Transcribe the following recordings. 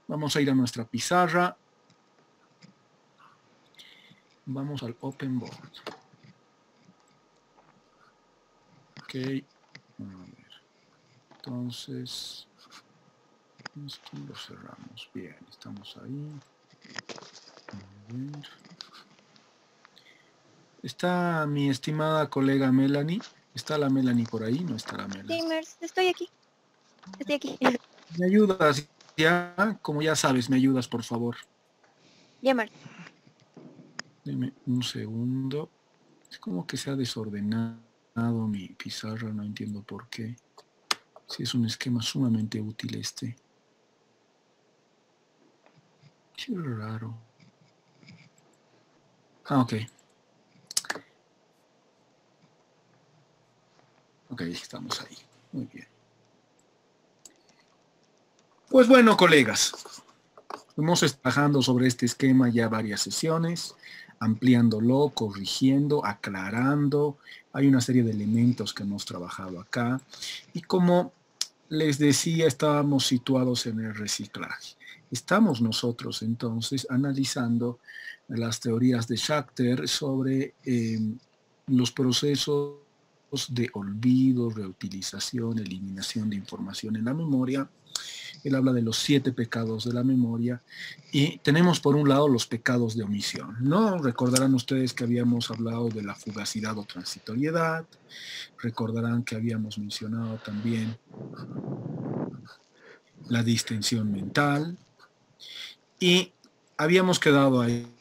Vamos a ir a nuestra pizarra. Vamos al Open Board. Ok. A ver. Entonces, esto lo cerramos. Bien, estamos ahí. A ver. ¿Está mi estimada colega Melanie? ¿Está la Melanie por ahí? No está la Melanie. Gamers, estoy aquí. Estoy aquí. ¿Me ayudas? Ya, como ya sabes, me ayudas, por favor. Llamar. Deme un segundo. Es como que se ha desordenado mi pizarra, no entiendo por qué. Sí, es un esquema sumamente útil este. Qué raro. Ah, ok. Ok, estamos ahí. Muy bien. Pues bueno, colegas, hemos estado trabajando sobre este esquema ya varias sesiones, ampliándolo, corrigiendo, aclarando. Hay una serie de elementos que hemos trabajado acá. Y como les decía, estábamos situados en el reciclaje. Estamos nosotros entonces analizando las teorías de Schachter sobre los procesos de olvido, reutilización, eliminación de información en la memoria. Él habla de los 7 pecados de la memoria y tenemos por un lado los pecados de omisión. ¿No? Recordarán ustedes que habíamos hablado de la fugacidad o transitoriedad, recordarán que habíamos mencionado también la distensión mental y habíamos quedado ahí,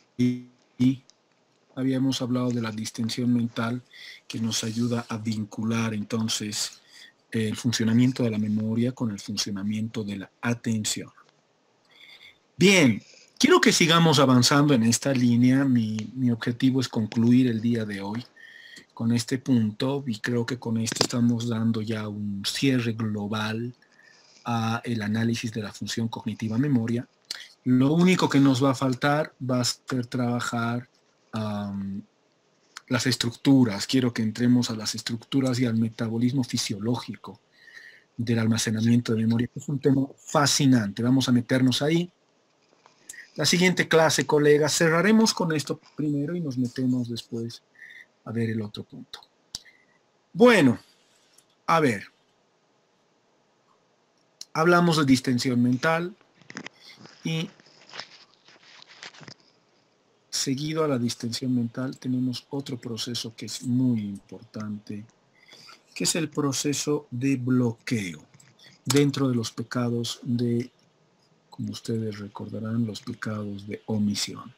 habíamos hablado de la distensión mental que nos ayuda a vincular entonces el funcionamiento de la memoria con el funcionamiento de la atención. Bien, quiero que sigamos avanzando en esta línea. Mi objetivo es concluir el día de hoy con este punto y creo que con esto estamos dando ya un cierre global a el análisis de la función cognitiva memoria. Lo único que nos va a faltar va a ser trabajar las estructuras. Quiero que entremos a las estructuras y al metabolismo fisiológico del almacenamiento de memoria. Es un tema fascinante. Vamos a meternos ahí. La siguiente clase, colegas, cerraremos con esto primero y nos metemos después a ver el otro punto. Bueno, a ver. Hablamos de distensión mental y seguido a la distensión mental tenemos otro proceso que es muy importante, que es el proceso de bloqueo dentro de los pecados de, como ustedes recordarán, los pecados de omisión.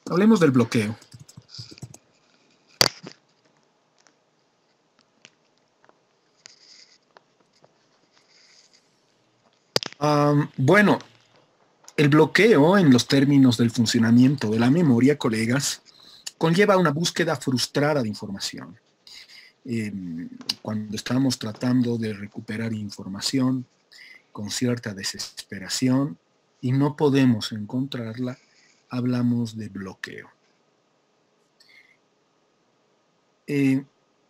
Hablemos del bloqueo. Bueno, el bloqueo en los términos del funcionamiento de la memoria, colegas, conlleva una búsqueda frustrada de información. Cuando estamos tratando de recuperar información con cierta desesperación y no podemos encontrarla, hablamos de bloqueo.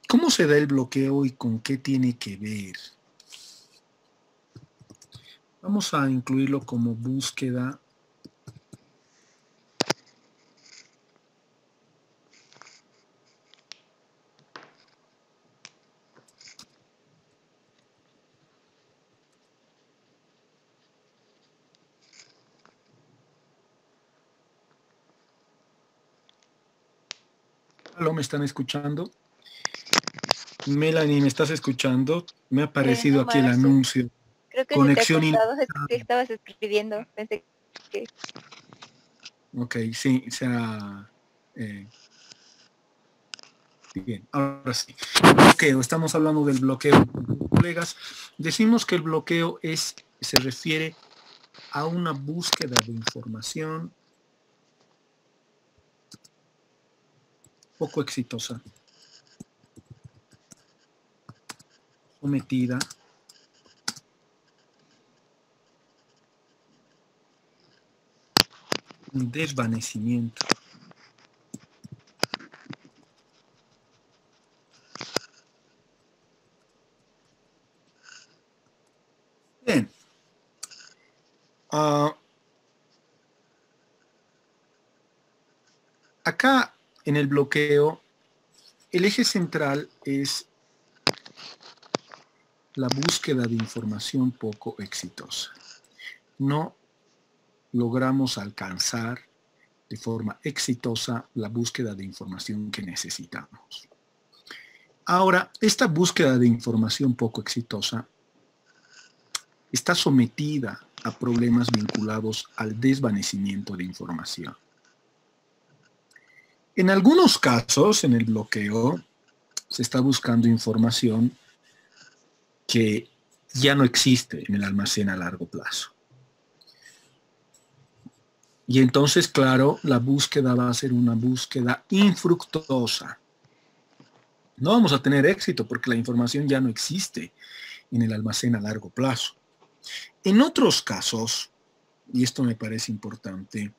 ¿Cómo se da el bloqueo y con qué tiene que ver? Vamos a incluirlo como búsqueda ¿Aló, me están escuchando? Melanie, ¿me estás escuchando? Me ha aparecido aquí el Omar, sí. anuncio. Creo que se te ha Conexión cortado. Es ilimitada. que estabas escribiendo. Pensé que... Ok, sí, bien, ahora sí. Bloqueo, estamos hablando del bloqueo. Colegas, decimos que el bloqueo se refiere a una búsqueda de información poco exitosa, sometida a un desvanecimiento. Ah, acá en el bloqueo, el eje central es la búsqueda de información poco exitosa. No logramos alcanzar de forma exitosa la búsqueda de información que necesitamos. Ahora, esta búsqueda de información poco exitosa está sometida a problemas vinculados al desvanecimiento de información. En algunos casos, en el bloqueo, se está buscando información que ya no existe en el almacén a largo plazo. Y entonces, claro, la búsqueda va a ser una búsqueda infructuosa. No vamos a tener éxito porque la información ya no existe en el almacén a largo plazo. En otros casos, y esto me parece importante,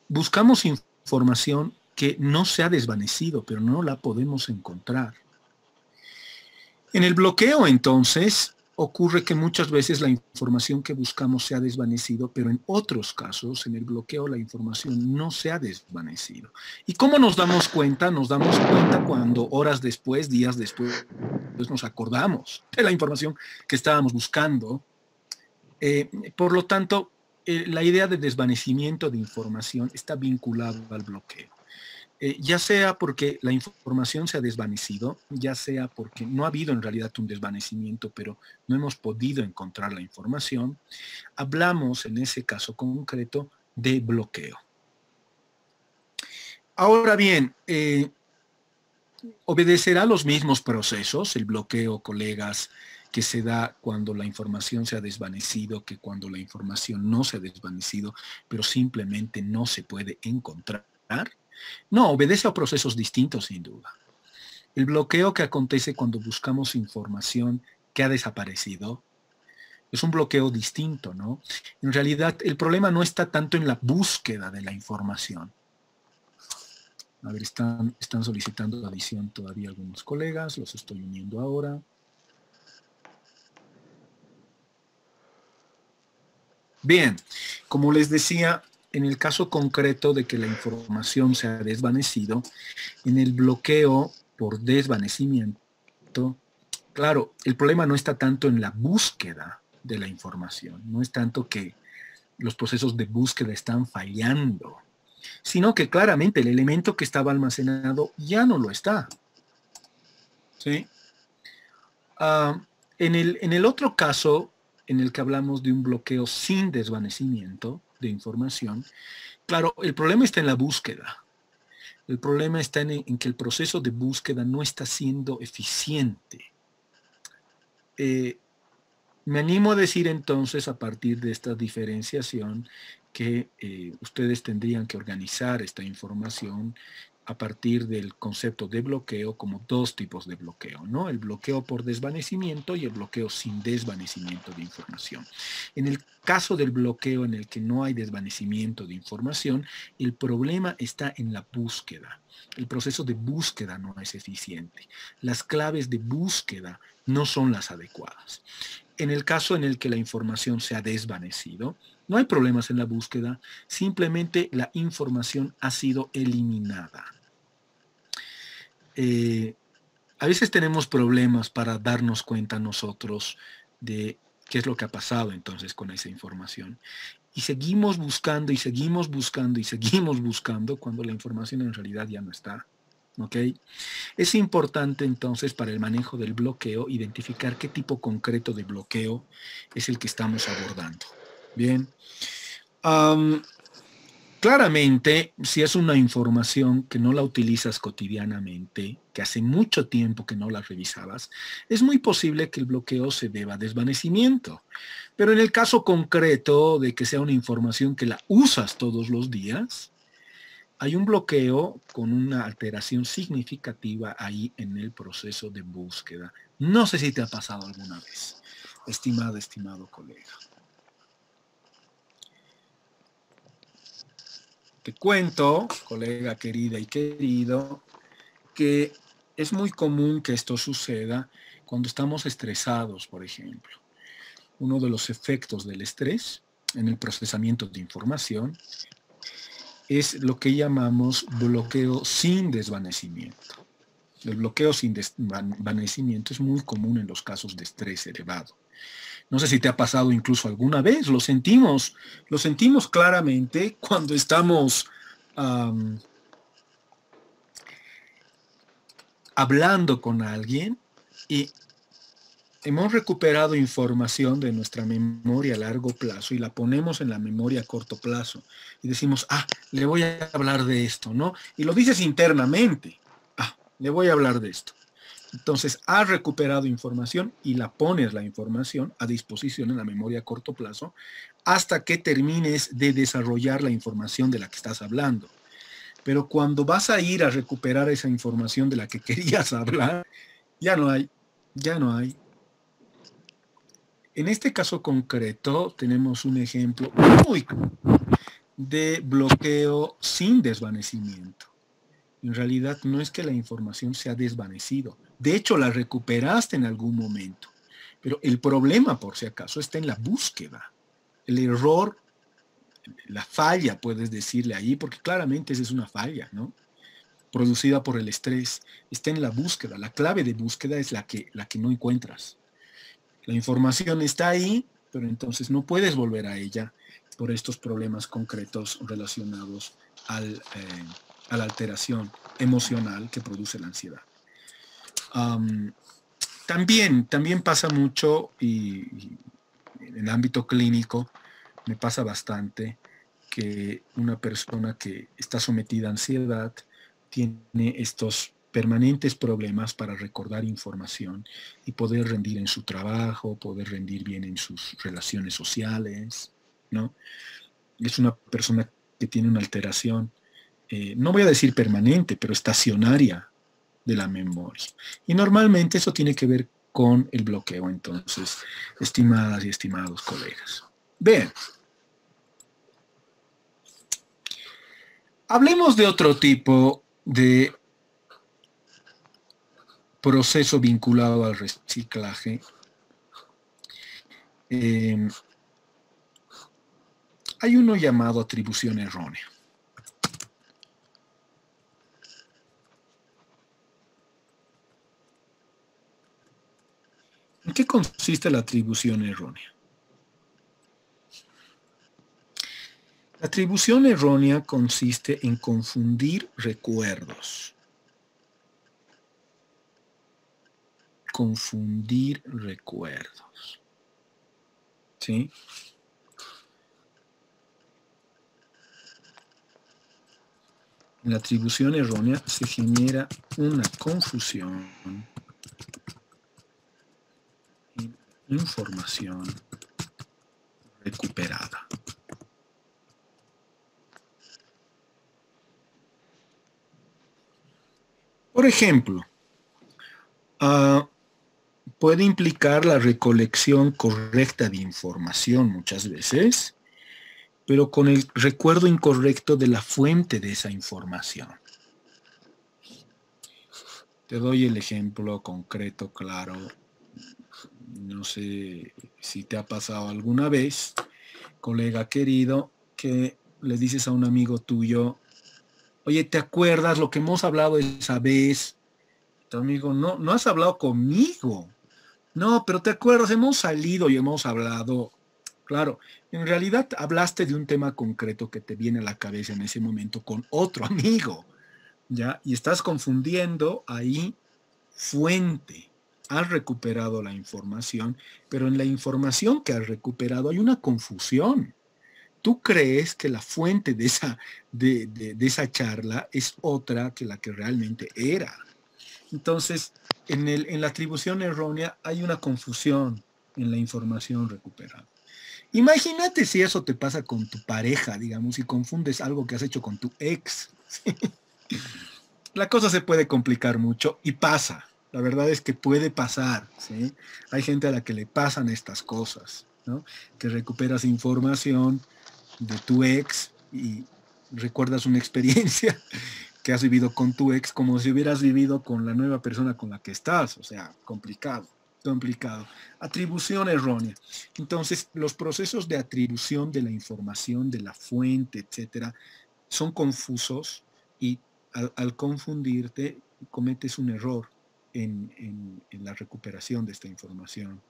buscamos información que no se ha desvanecido, pero no la podemos encontrar. En el bloqueo, entonces, ocurre que muchas veces la información que buscamos se ha desvanecido, pero en otros casos, en el bloqueo, la información no se ha desvanecido. ¿Y cómo nos damos cuenta? Nos damos cuenta cuando horas después, días después, nos acordamos de la información que estábamos buscando. Por lo tanto, la idea de desvanecimiento de información está vinculada al bloqueo. Ya sea porque la información se ha desvanecido, ya sea porque no ha habido en realidad un desvanecimiento, pero no hemos podido encontrar la información, hablamos en ese caso concreto de bloqueo. Ahora bien, obedecerá los mismos procesos, el bloqueo, colegas, que se da cuando la información se ha desvanecido, que cuando la información no se ha desvanecido, pero simplemente no se puede encontrar. No, obedece a procesos distintos, sin duda. El bloqueo que acontece cuando buscamos información que ha desaparecido es un bloqueo distinto, ¿no? En realidad, el problema no está tanto en la búsqueda de la información. A ver, están solicitando adición todavía algunos colegas, los estoy uniendo ahora. Bien, como les decía, en el caso concreto de que la información se ha desvanecido, en el bloqueo por desvanecimiento, claro, el problema no está tanto en la búsqueda de la información, no es tanto que los procesos de búsqueda están fallando, sino que claramente el elemento que estaba almacenado ya no lo está. ¿Sí? En el otro caso, en el que hablamos de un bloqueo sin desvanecimiento de información, claro, el problema está en la búsqueda. El problema está en que el proceso de búsqueda no está siendo eficiente. Me animo a decir entonces, a partir de esta diferenciación, que ustedes tendrían que organizar esta información a partir del concepto de bloqueo como dos tipos de bloqueo, ¿no? El bloqueo por desvanecimiento y el bloqueo sin desvanecimiento de información. En el caso del bloqueo en el que no hay desvanecimiento de información, el problema está en la búsqueda. El proceso de búsqueda no es eficiente. Las claves de búsqueda no son las adecuadas. En el caso en el que la información se ha desvanecido, no hay problemas en la búsqueda, simplemente la información ha sido eliminada. A veces tenemos problemas para darnos cuenta nosotros de qué es lo que ha pasado entonces con esa información. Y seguimos buscando y seguimos buscando y seguimos buscando cuando la información en realidad ya no está. ¿Ok? Es importante entonces para el manejo del bloqueo identificar qué tipo concreto de bloqueo es el que estamos abordando. Bien. Claramente, si es una información que no la utilizas cotidianamente, que hace mucho tiempo que no la revisabas, es muy posible que el bloqueo se deba a desvanecimiento. Pero en el caso concreto de que sea una información que la usas todos los días, hay un bloqueo con una alteración significativa ahí en el proceso de búsqueda. No sé si te ha pasado alguna vez, estimado colega. Te cuento, colega querida y querido, que es muy común que esto suceda cuando estamos estresados, por ejemplo. uno de los efectos del estrés en el procesamiento de información es lo que llamamos bloqueo sin desvanecimiento. El bloqueo sin desvanecimiento es muy común en los casos de estrés elevado. No sé si te ha pasado incluso alguna vez, lo sentimos claramente cuando estamos hablando con alguien y hemos recuperado información de nuestra memoria a largo plazo y la ponemos en la memoria a corto plazo y decimos, le voy a hablar de esto, ¿no? Y lo dices internamente, le voy a hablar de esto. Entonces, has recuperado información y la pones la información a disposición en la memoria a corto plazo hasta que termines de desarrollar la información de la que estás hablando. Pero cuando vas a ir a recuperar esa información de la que querías hablar, ya no hay. En este caso concreto tenemos un ejemplo muy claro de bloqueo sin desvanecimiento. En realidad no es que la información se ha desvanecido. De hecho, la recuperaste en algún momento. Pero el problema, por si acaso, está en la búsqueda. El error, la falla, puedes decirle ahí, porque claramente esa es una falla, ¿no? Producida por el estrés. Está en la búsqueda. La clave de búsqueda es la que no encuentras. La información está ahí, pero entonces no puedes volver a ella por estos problemas concretos relacionados a la alteración emocional que produce la ansiedad. También pasa mucho, y en el ámbito clínico me pasa bastante, que una persona que está sometida a ansiedad tiene estos permanentes problemas para recordar información y poder rendir en su trabajo, poder rendir bien en sus relaciones sociales, ¿no? Es una persona que tiene una alteración, no voy a decir permanente, pero estacionaria de la memoria. Y normalmente eso tiene que ver con el bloqueo, entonces, estimadas y estimados colegas. Bien. Hablemos de otro tipo de proceso vinculado al reciclaje. Hay uno llamado atribución errónea. ¿En qué consiste la atribución errónea? La atribución errónea consiste en confundir recuerdos. Confundir recuerdos. ¿Sí? En la atribución errónea se genera una confusión en información recuperada. Por ejemplo, puede implicar la recolección correcta de información muchas veces, pero con el recuerdo incorrecto de la fuente de esa información. Te doy el ejemplo concreto, claro. No sé si te ha pasado alguna vez, colega querido, que le dices a un amigo tuyo, oye, ¿te acuerdas lo que hemos hablado esa vez? Tu amigo, no has hablado conmigo. No, pero te acuerdas, hemos salido y hemos hablado. Claro, en realidad hablaste de un tema concreto que te viene a la cabeza en ese momento con otro amigo, ¿ya? Y estás confundiendo ahí fuente. Has recuperado la información, pero en la información que has recuperado hay una confusión. Tú crees que la fuente de esa charla es otra que la que realmente era. Entonces, en la atribución errónea hay una confusión en la información recuperada. Imagínate si eso te pasa con tu pareja, digamos, y confundes algo que has hecho con tu ex. La cosa se puede complicar mucho y pasa. La verdad es que puede pasar, ¿sí? Hay gente a la que le pasan estas cosas, ¿no? Que recuperas información de tu ex y recuerdas una experiencia que has vivido con tu ex como si hubieras vivido con la nueva persona con la que estás, o sea, complicado. complicado. Atribución errónea. Entonces, los procesos de atribución de la información, de la fuente, etcétera, son confusos y al confundirte cometes un error en la recuperación de esta información.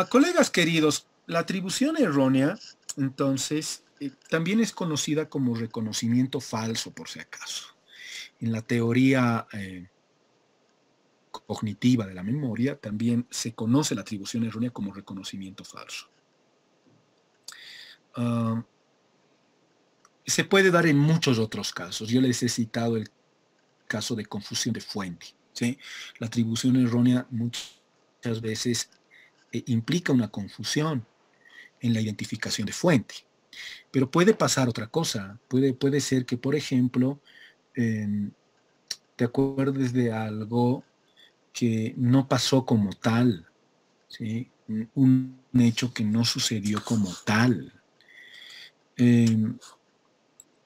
Colegas queridos, la atribución errónea, entonces, también es conocida como reconocimiento falso, por si acaso. En la teoría cognitiva de la memoria también se conoce la atribución errónea como reconocimiento falso. Se puede dar en muchos otros casos. Yo les he citado el caso de confusión de fuente, ¿sí? La atribución errónea muchas veces implica una confusión en la identificación de fuente. Pero puede pasar otra cosa. Puede ser que, por ejemplo, te acuerdes de algo que no pasó como tal, ¿sí? Un hecho que no sucedió como tal.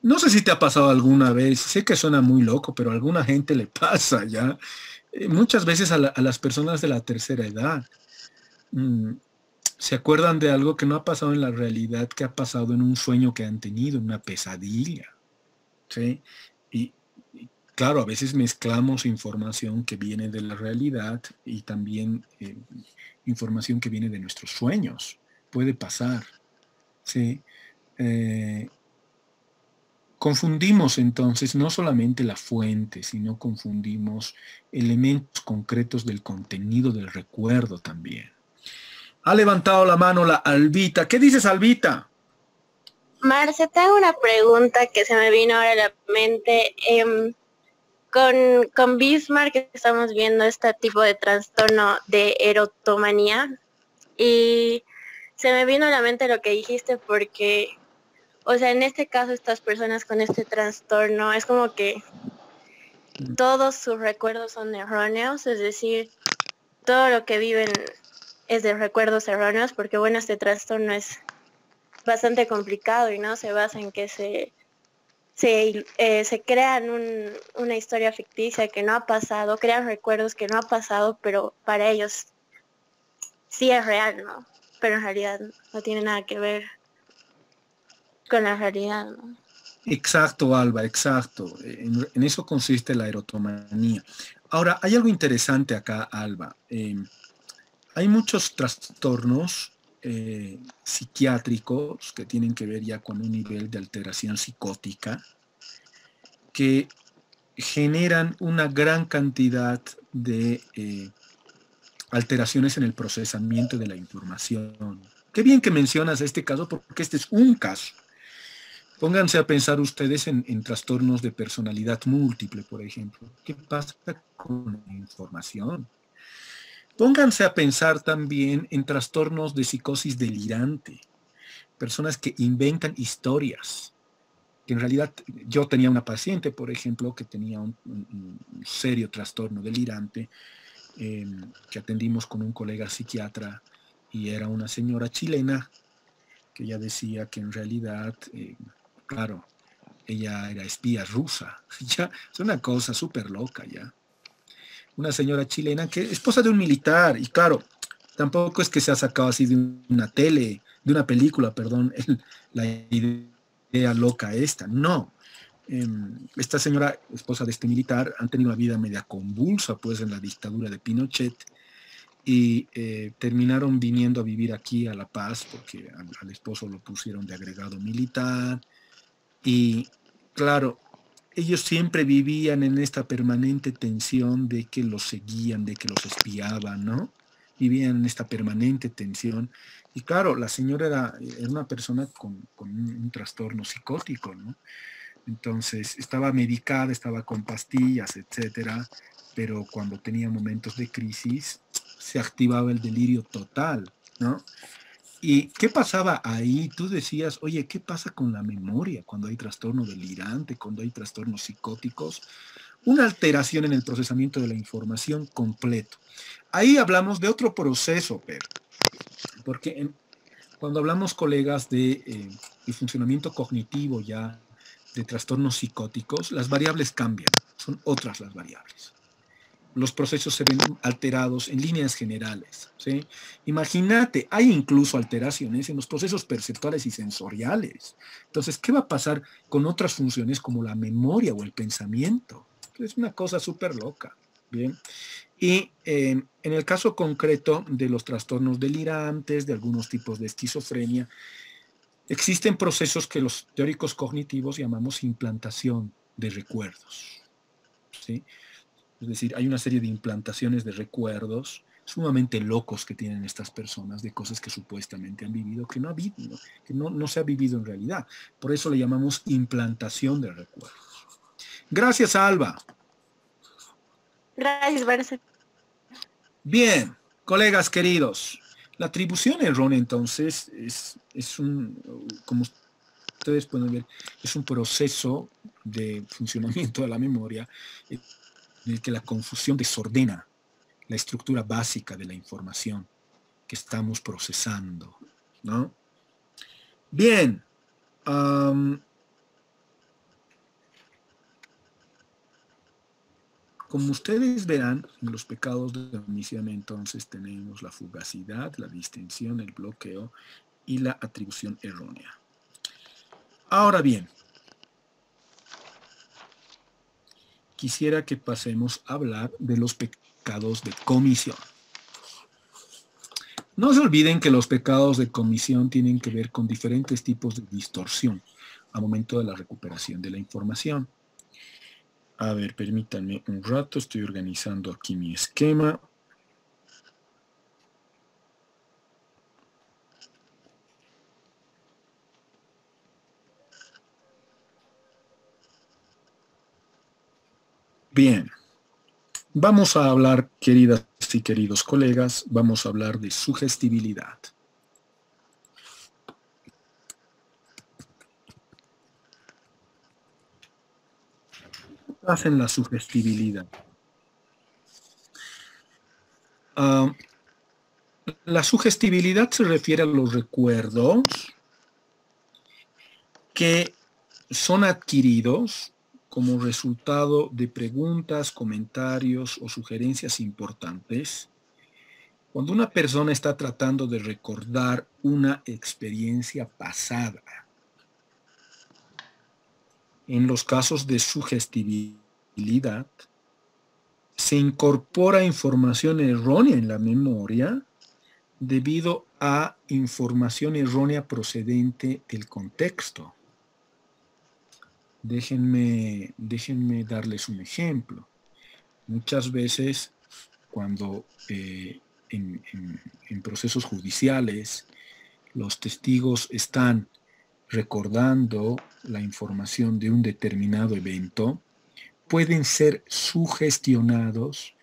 No sé si te ha pasado alguna vez, sé que suena muy loco, pero a alguna gente le pasa ya. Muchas veces a las personas de la tercera edad se acuerdan de algo que no ha pasado en la realidad, que ha pasado en un sueño que han tenido, en una pesadilla, ¿sí? Y claro, a veces mezclamos información que viene de la realidad y también información que viene de nuestros sueños. Puede pasar, ¿sí? Confundimos entonces no solamente la fuente, sino confundimos elementos concretos del contenido del recuerdo también. Ha levantado la mano la Albita. ¿Qué dices, Albita? Marce, tengo una pregunta que se me vino ahora a la mente. Con Bismarck estamos viendo este tipo de trastorno de erotomanía y se me vino a la mente lo que dijiste porque, o sea, en este caso estas personas con este trastorno es como que todos sus recuerdos son erróneos, es decir, todo lo que viven es de recuerdos erróneos porque, bueno, este trastorno es bastante complicado y no se basa en que se crean una historia ficticia que no ha pasado, crean recuerdos que no ha pasado, pero para ellos sí es real, ¿no? Pero en realidad no tiene nada que ver con la realidad, ¿no? Exacto, Alba, exacto. En eso consiste la erotomanía. Ahora, hay algo interesante acá, Alba. Hay muchos trastornos psiquiátricos que tienen que ver ya con un nivel de alteración psicótica que generan una gran cantidad de alteraciones en el procesamiento de la información. Qué bien que mencionas este caso porque este es un caso. Pónganse a pensar ustedes en trastornos de personalidad múltiple, por ejemplo. ¿Qué pasa con la información? Pónganse a pensar también en trastornos de psicosis delirante, personas que inventan historias, que en realidad yo tenía una paciente, por ejemplo, que tenía un serio trastorno delirante, que atendimos con un colega psiquiatra y era una señora chilena que ella decía que en realidad, claro, ella era espía rusa, ya, es una cosa súper loca ya. Una señora chilena que esposa de un militar, y claro, tampoco es que se ha sacado así de una tele, de una película, perdón, la idea loca esta, no. Esta señora, esposa de este militar, han tenido una vida media convulsa, pues, en la dictadura de Pinochet, y terminaron viniendo a vivir aquí a La Paz, porque al esposo lo pusieron de agregado militar, y claro, ellos siempre vivían en esta permanente tensión de que los seguían, de que los espiaban, ¿no? Vivían en esta permanente tensión. Y claro, la señora era una persona con un trastorno psicótico, ¿no? Entonces, estaba medicada, estaba con pastillas, etcétera, pero cuando tenía momentos de crisis, se activaba el delirio total, ¿no? ¿Y qué pasaba ahí? Tú decías, oye, ¿qué pasa con la memoria cuando hay trastorno delirante, cuando hay trastornos psicóticos? Una alteración en el procesamiento de la información completo. Ahí hablamos de otro proceso, pero, porque cuando hablamos, colegas, de el funcionamiento cognitivo ya de trastornos psicóticos, las variables cambian, son otras las variables. Los procesos se ven alterados en líneas generales, ¿sí? Imagínate, hay incluso alteraciones en los procesos perceptuales y sensoriales. Entonces, ¿qué va a pasar con otras funciones como la memoria o el pensamiento? Es una cosa súper loca, ¿bien? Y en el caso concreto de los trastornos delirantes, de algunos tipos de esquizofrenia, existen procesos que los teóricos cognitivos llamamos implantación de recuerdos, ¿sí? Es decir, hay una serie de implantaciones de recuerdos sumamente locos que tienen estas personas de cosas que supuestamente han vivido, que no, no se ha vivido en realidad. Por eso le llamamos implantación de recuerdos. Gracias, Alba. Gracias, Barça. Bien, colegas queridos, la atribución errónea entonces es como ustedes pueden ver, es un proceso de funcionamiento de la memoria en el que la confusión desordena la estructura básica de la información que estamos procesando, ¿no? Bien. Como ustedes verán, en los pecados de omisión entonces tenemos la fugacidad, la distensión, el bloqueo y la atribución errónea. Ahora bien, quisiera que pasemos a hablar de los pecados de comisión. No se olviden que los pecados de comisión tienen que ver con diferentes tipos de distorsión al momento de la recuperación de la información. A ver, permítanme un rato, estoy organizando aquí mi esquema. Bien, vamos a hablar, queridas y queridos colegas, vamos a hablar de sugestibilidad. ¿Qué hacen la sugestibilidad? La sugestibilidad se refiere a los recuerdos que son adquiridos como resultado de preguntas, comentarios o sugerencias importantes cuando una persona está tratando de recordar una experiencia pasada. En los casos de sugestibilidad, se incorpora información errónea en la memoria debido a información errónea procedente del contexto. Déjenme darles un ejemplo. Muchas veces, cuando en procesos judiciales los testigos están recordando la información de un determinado evento, pueden ser sugestionados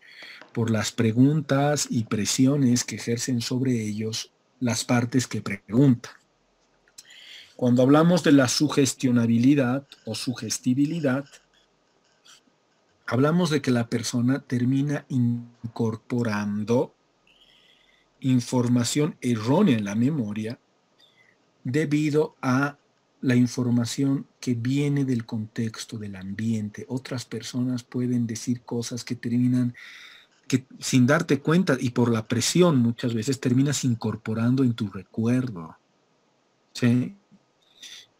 por las preguntas y presiones que ejercen sobre ellos las partes que preguntan. Cuando hablamos de la sugestionabilidad o sugestibilidad, hablamos de que la persona termina incorporando información errónea en la memoria debido a la información que viene del contexto, del ambiente. Otras personas pueden decir cosas que terminan, que sin darte cuenta y por la presión muchas veces terminas incorporando en tu recuerdo, ¿sí?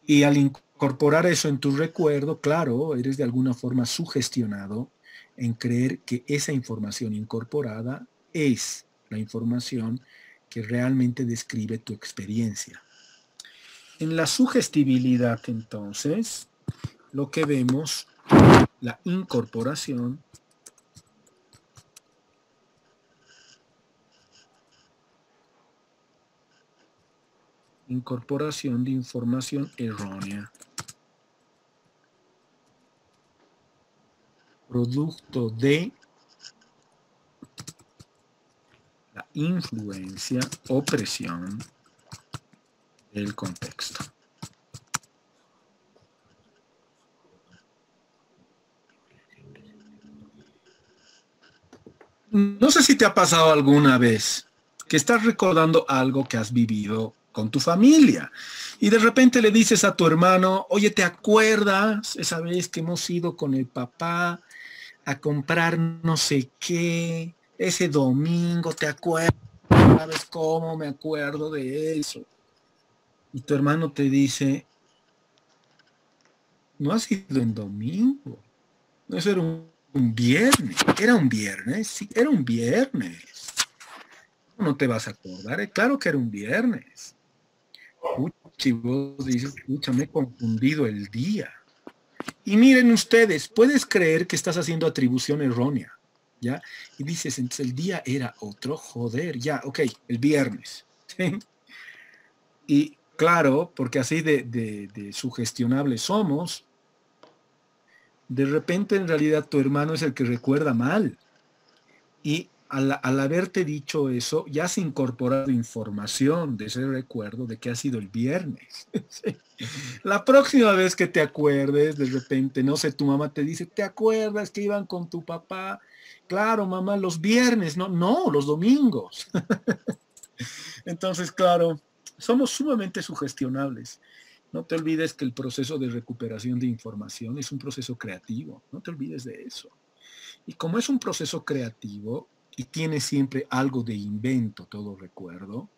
Y al incorporar eso en tu recuerdo, claro, eres de alguna forma sugestionado en creer que esa información incorporada es la información que realmente describe tu experiencia. En la sugestibilidad, entonces, lo que vemos, la incorporación de información errónea, producto de la influencia o presión del contexto. No sé si te ha pasado alguna vez que estás recordando algo que has vivido con tu familia. Y de repente le dices a tu hermano, oye, ¿te acuerdas esa vez que hemos ido con el papá a comprar no sé qué, ese domingo? ¿Te acuerdas? ¿Sabes cómo me acuerdo de eso? Y tu hermano te dice, no ha sido en domingo, no, eso era un viernes, era un viernes, sí, era un viernes. No te vas a acordar, claro que era un viernes. Y vos dices, pucha, me he confundido el día. Y miren ustedes, puedes creer que estás haciendo atribución errónea, ¿ya? Y dices, entonces el día era otro, joder, ya, ok, el viernes. ¿Sí? Y claro, porque así de sugestionables somos, de repente en realidad tu hermano es el que recuerda mal. Y al haberte dicho eso, ya has incorporado información de ese recuerdo de que ha sido el viernes. Sí. La próxima vez que te acuerdes, de repente, no sé, tu mamá te dice, ¿te acuerdas que iban con tu papá? Claro, mamá, los viernes, no, no, los domingos. Entonces, claro, somos sumamente sugestionables. No te olvides que el proceso de recuperación de información es un proceso creativo. No te olvides de eso. Y como es un proceso creativo y tiene siempre algo de invento, todo recuerdo,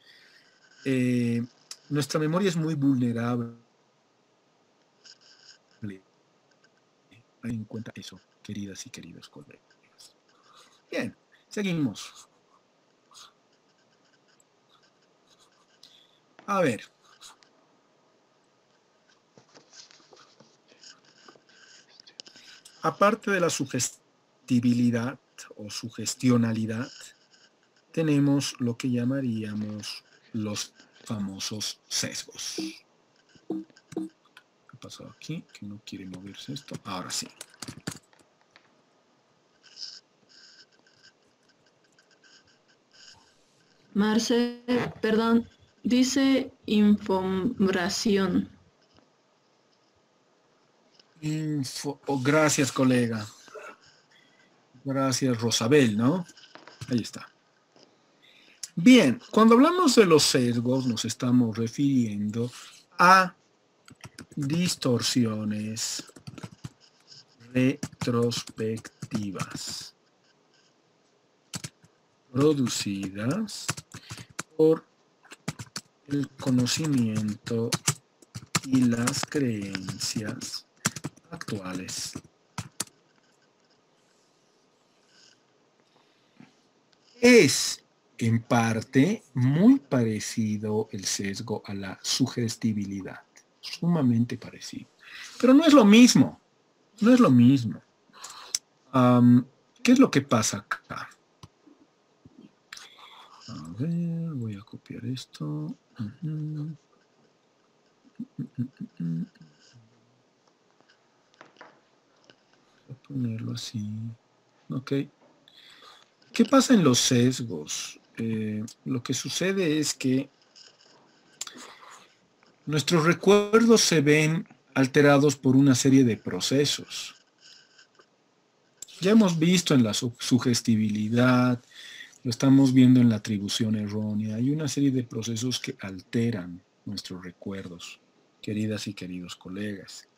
nuestra memoria es muy vulnerable. Hay en cuenta eso, queridas y queridos colegas. Bien, seguimos. A ver. Aparte de la sugestibilidad o sugestionalidad, tenemos lo que llamaríamos los famosos sesgos. ¿Qué pasó aquí? Que no quiere moverse esto. Ahora sí. Marce, perdón, dice información. Gracias, colega. Gracias, Rosabel, ¿no? Ahí está. Bien, cuando hablamos de los sesgos nos estamos refiriendo a distorsiones retrospectivas producidas por el conocimiento y las creencias actuales. Es en parte muy parecido el sesgo a la sugestibilidad, sumamente parecido, pero no es lo mismo, no es lo mismo. ¿Qué es lo que pasa acá? A ver, voy a copiar esto. Voy a ponerlo así. Ok. ¿Qué pasa en los sesgos? Lo que sucede es que nuestros recuerdos se ven alterados por una serie de procesos. Ya hemos visto en la sugestibilidad, lo estamos viendo en la atribución errónea. Hay una serie de procesos que alteran nuestros recuerdos, queridas y queridos colegas.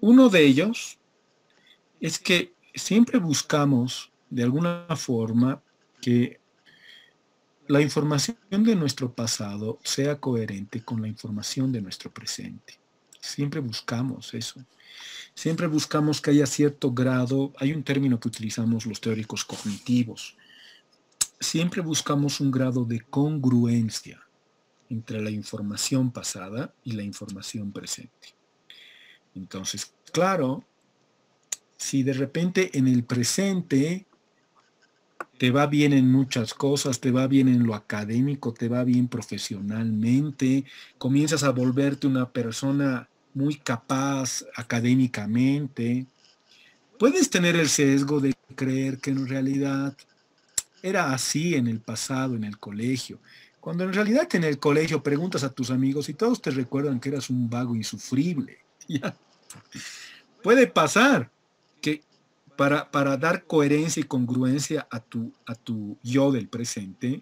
Uno de ellos es que siempre buscamos de alguna forma que la información de nuestro pasado sea coherente con la información de nuestro presente. Siempre buscamos eso. Siempre buscamos que haya cierto grado, hay un término que utilizamos los teóricos cognitivos, siempre buscamos un grado de congruencia entre la información pasada y la información presente. Entonces, claro, si de repente en el presente te va bien en muchas cosas, te va bien en lo académico, te va bien profesionalmente, comienzas a volverte una persona muy capaz académicamente, puedes tener el sesgo de creer que en realidad era así en el pasado, en el colegio, cuando en realidad en el colegio preguntas a tus amigos y todos te recuerdan que eras un vago insufrible. ¿Ya? Puede pasar que para dar coherencia y congruencia a tu yo del presente,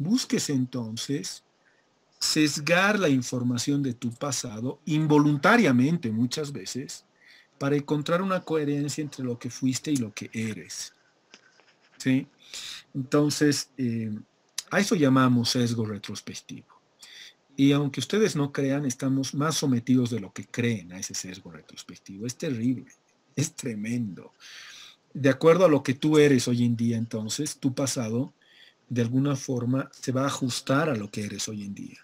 busques entonces sesgar la información de tu pasado involuntariamente muchas veces para encontrar una coherencia entre lo que fuiste y lo que eres. ¿Sí? Entonces, a eso llamamos sesgo retrospectivo. Y aunque ustedes no crean, estamos más sometidos de lo que creen a ese sesgo retrospectivo. Es terrible, es tremendo. De acuerdo a lo que tú eres hoy en día, entonces, tu pasado, de alguna forma, se va a ajustar a lo que eres hoy en día.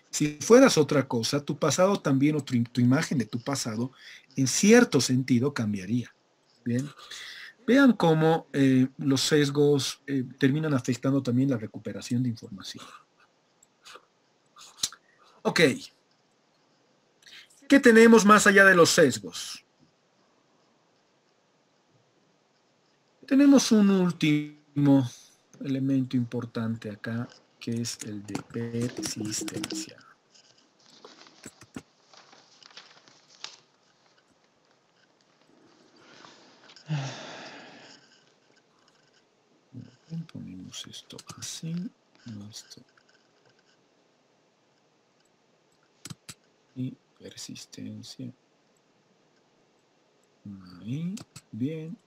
Si fueras otra cosa, tu pasado también, o tu imagen de tu pasado, en cierto sentido, cambiaría. Bien. Vean cómo los sesgos terminan afectando también la recuperación de información. Ok. ¿Qué tenemos más allá de los sesgos? Tenemos un último elemento importante acá, que es el de persistencia. Ponemos esto así, esto. Y persistencia. Ahí, bien.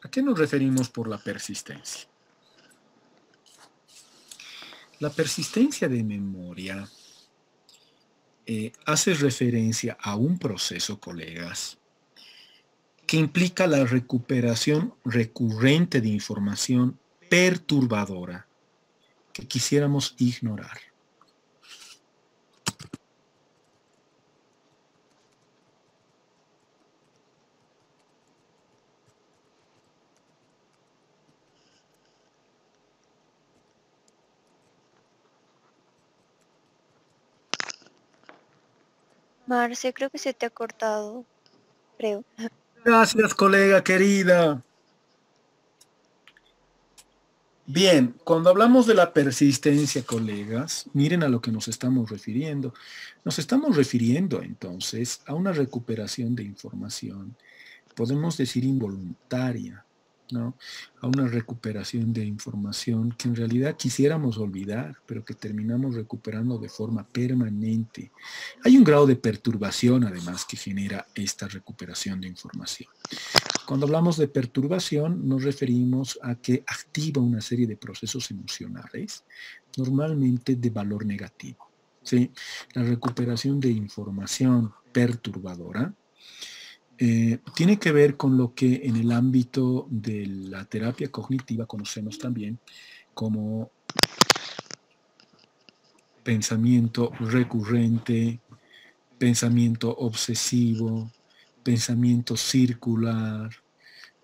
¿A qué nos referimos por la persistencia? La persistencia de memoria hace referencia a un proceso, colegas, que implica la recuperación recurrente de información perturbadora que quisiéramos ignorar. Marce, creo que se te ha cortado, creo. Gracias, colega querida. Bien, cuando hablamos de la persistencia, colegas, miren a lo que nos estamos refiriendo. Nos estamos refiriendo entonces a una recuperación de información, podemos decir involuntaria, ¿no? A una recuperación de información que en realidad quisiéramos olvidar, pero que terminamos recuperando de forma permanente. Hay un grado de perturbación, además, que genera esta recuperación de información. Cuando hablamos de perturbación, nos referimos a que activa una serie de procesos emocionales, normalmente de valor negativo. ¿Sí? La recuperación de información perturbadora tiene que ver con lo que en el ámbito de la terapia cognitiva conocemos también como pensamiento recurrente, pensamiento obsesivo, pensamiento circular.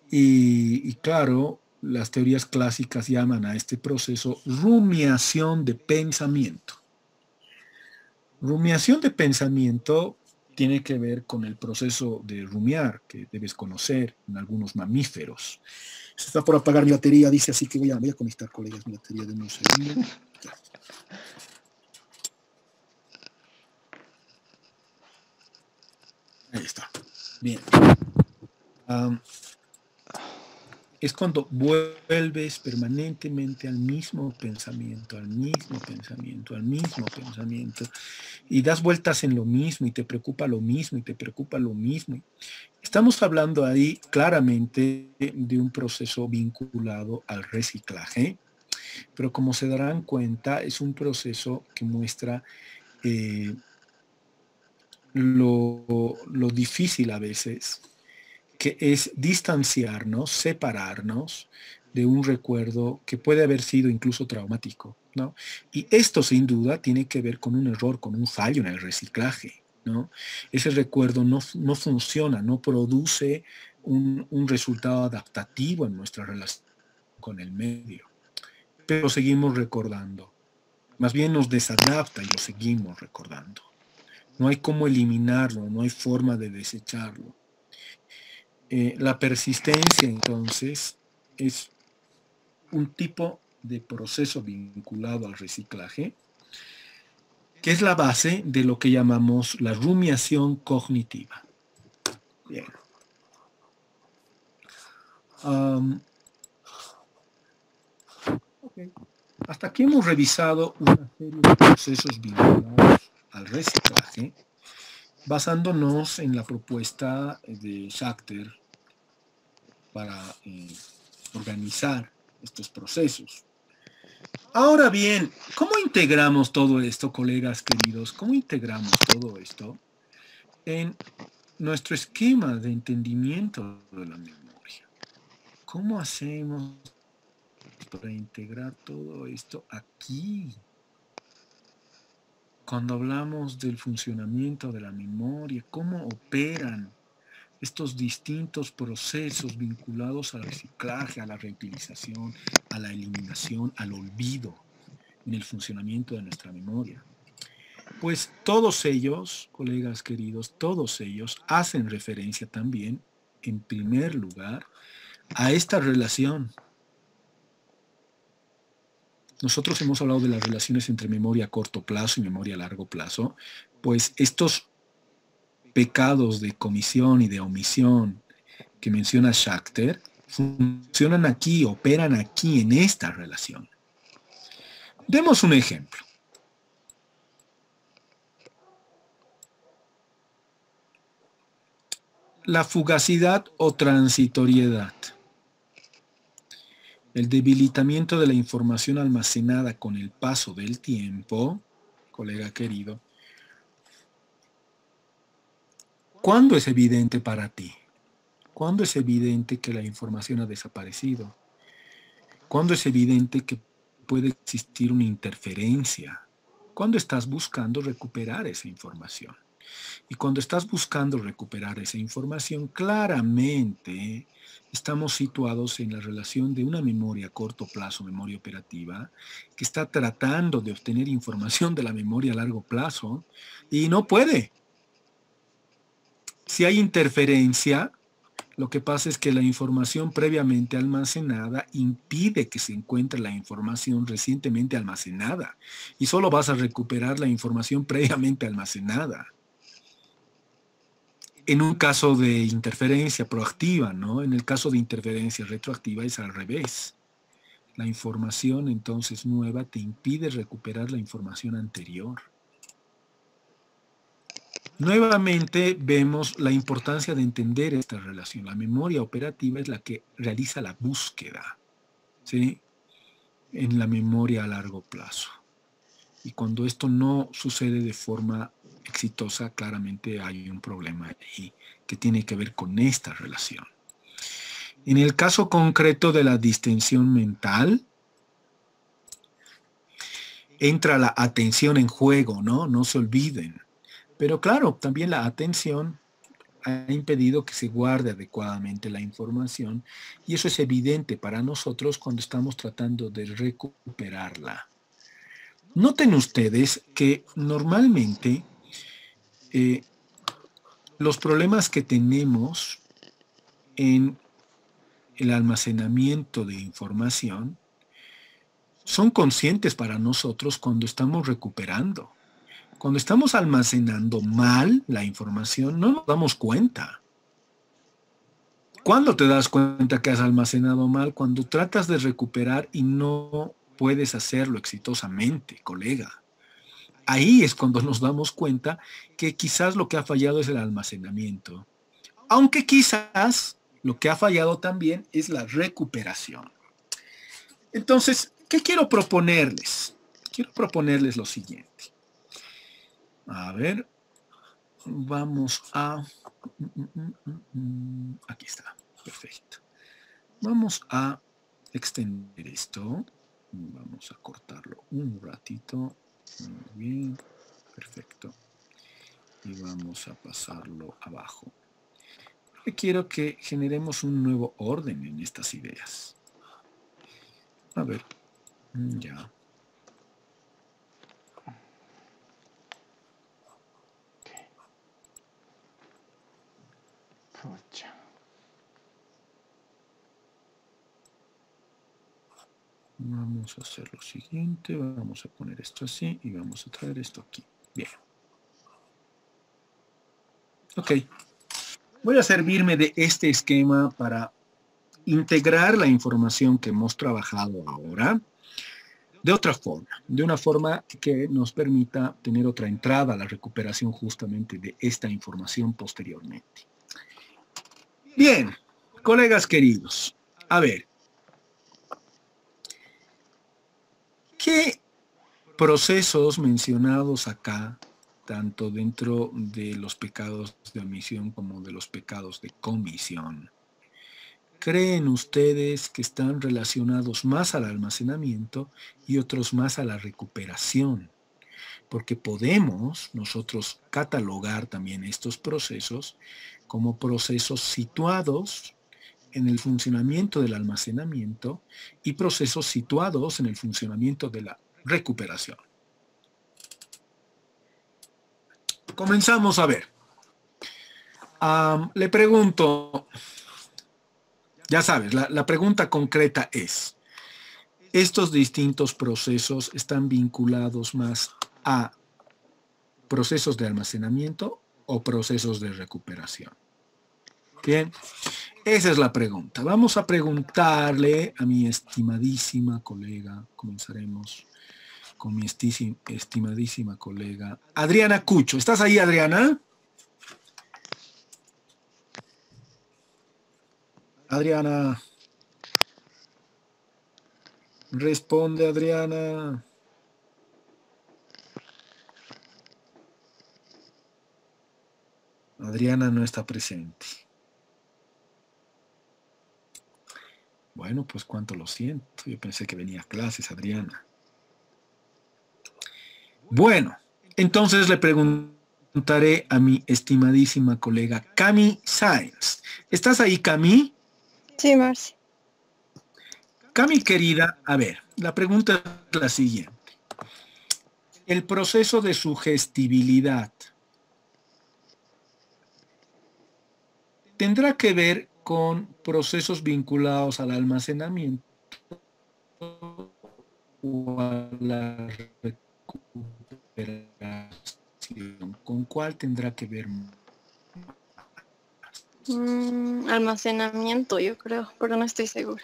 Y claro, las teorías clásicas llaman a este proceso rumiación de pensamiento. Rumiación de pensamiento tiene que ver con el proceso de rumiar, que debes conocer en algunos mamíferos. Se está por apagar mi batería, dice, así que voy a conectar, colegas, mi batería de un segundo. Ahí está. Bien. Es cuando vuelves permanentemente al mismo pensamiento, al mismo pensamiento, al mismo pensamiento, y das vueltas en lo mismo, y te preocupa lo mismo, y te preocupa lo mismo. Estamos hablando ahí claramente de un proceso vinculado al reciclaje, pero como se darán cuenta, es un proceso que muestra lo difícil a veces que es distanciarnos, separarnos de un recuerdo que puede haber sido incluso traumático, ¿no? Y esto sin duda tiene que ver con un error, con un fallo en el reciclaje, ¿no? Ese recuerdo no funciona, no produce un resultado adaptativo en nuestra relación con el medio, pero seguimos recordando. Más bien nos desadapta y lo seguimos recordando. No hay cómo eliminarlo, no hay forma de desecharlo. La persistencia, entonces, es un tipo de proceso vinculado al reciclaje, que es la base de lo que llamamos la rumiación cognitiva. Bien. Okay. Hasta aquí hemos revisado una serie de procesos vinculados al reciclaje, basándonos en la propuesta de Schachter para organizar estos procesos. Ahora bien, ¿cómo integramos todo esto, colegas queridos? ¿Cómo integramos todo esto en nuestro esquema de entendimiento de la memoria? ¿Cómo hacemos para integrar todo esto aquí? Cuando hablamos del funcionamiento de la memoria, ¿cómo operan estos distintos procesos vinculados al reciclaje, a la reutilización, a la eliminación, al olvido en el funcionamiento de nuestra memoria? Pues todos ellos, colegas queridos, todos ellos hacen referencia también, en primer lugar, a esta relación. Nosotros hemos hablado de las relaciones entre memoria a corto plazo y memoria a largo plazo, pues estos pecados de comisión y de omisión que menciona Schachter funcionan aquí, operan aquí en esta relación. Demos un ejemplo. La fugacidad o transitoriedad. El debilitamiento de la información almacenada con el paso del tiempo, colega querido. ¿Cuándo es evidente para ti? ¿Cuándo es evidente que la información ha desaparecido? ¿Cuándo es evidente que puede existir una interferencia? ¿Cuándo estás buscando recuperar esa información? Y cuando estás buscando recuperar esa información, claramente estamos situados en la relación de una memoria a corto plazo, memoria operativa, que está tratando de obtener información de la memoria a largo plazo y no puede. Si hay interferencia, lo que pasa es que la información previamente almacenada impide que se encuentre la información recientemente almacenada y solo vas a recuperar la información previamente almacenada. En un caso de interferencia proactiva, ¿no? En el caso de interferencia retroactiva es al revés. La información entonces nueva te impide recuperar la información anterior. Nuevamente vemos la importancia de entender esta relación. La memoria operativa es la que realiza la búsqueda, ¿sí? En la memoria a largo plazo. Y cuando esto no sucede de forma exitosa, claramente hay un problema ahí que tiene que ver con esta relación. En el caso concreto de la distensión mental, entra la atención en juego, ¿no? No se olviden. Pero claro, también la atención ha impedido que se guarde adecuadamente la información y eso es evidente para nosotros cuando estamos tratando de recuperarla. Noten ustedes que normalmente los problemas que tenemos en el almacenamiento de información son conscientes para nosotros cuando estamos recuperando. Cuando estamos almacenando mal la información, no nos damos cuenta. ¿Cuándo te das cuenta que has almacenado mal? Cuando tratas de recuperar y no puedes hacerlo exitosamente, colega. Ahí es cuando nos damos cuenta que quizás lo que ha fallado es el almacenamiento. Aunque quizás lo que ha fallado también es la recuperación. Entonces, ¿qué quiero proponerles? Quiero proponerles lo siguiente. A ver, vamos a... Aquí está, perfecto. Vamos a extender esto. Vamos a cortarlo un ratito. Muy bien, perfecto. Y vamos a pasarlo abajo. Quiero que generemos un nuevo orden en estas ideas. A ver, ya. Pucha. Vamos a hacer lo siguiente, vamos a poner esto así y vamos a traer esto aquí. Bien. Ok. Voy a servirme de este esquema para integrar la información que hemos trabajado ahora de otra forma, de una forma que nos permita tener otra entrada a la recuperación justamente de esta información posteriormente. Bien, colegas queridos, a ver, ¿qué procesos mencionados acá, tanto dentro de los pecados de omisión como de los pecados de comisión, creen ustedes que están relacionados más al almacenamiento y otros más a la recuperación? Porque podemos nosotros catalogar también estos procesos como procesos situados en el funcionamiento del almacenamiento y procesos situados en el funcionamiento de la recuperación. Comenzamos a ver. Le pregunto, ya sabes, la pregunta concreta es, ¿estos distintos procesos están vinculados más a procesos de almacenamiento o procesos de recuperación? Bien, esa es la pregunta. Vamos a preguntarle a mi estimadísima colega, comenzaremos con mi estimadísima colega Adriana Cucho. ¿Estás ahí, Adriana? Adriana. Responde, Adriana. Adriana no está presente. Bueno, pues cuánto lo siento. Yo pensé que venía a clases, Adriana. Bueno, entonces le preguntaré a mi estimadísima colega Cami Sáenz. ¿Estás ahí, Cami? Sí, Marce. Cami, querida, a ver, la pregunta es la siguiente. El proceso de sugestibilidad tendrá que ver con procesos vinculados al almacenamiento o a la recuperación. ¿Con cuál tendrá que ver? Almacenamiento, yo creo, pero no estoy segura.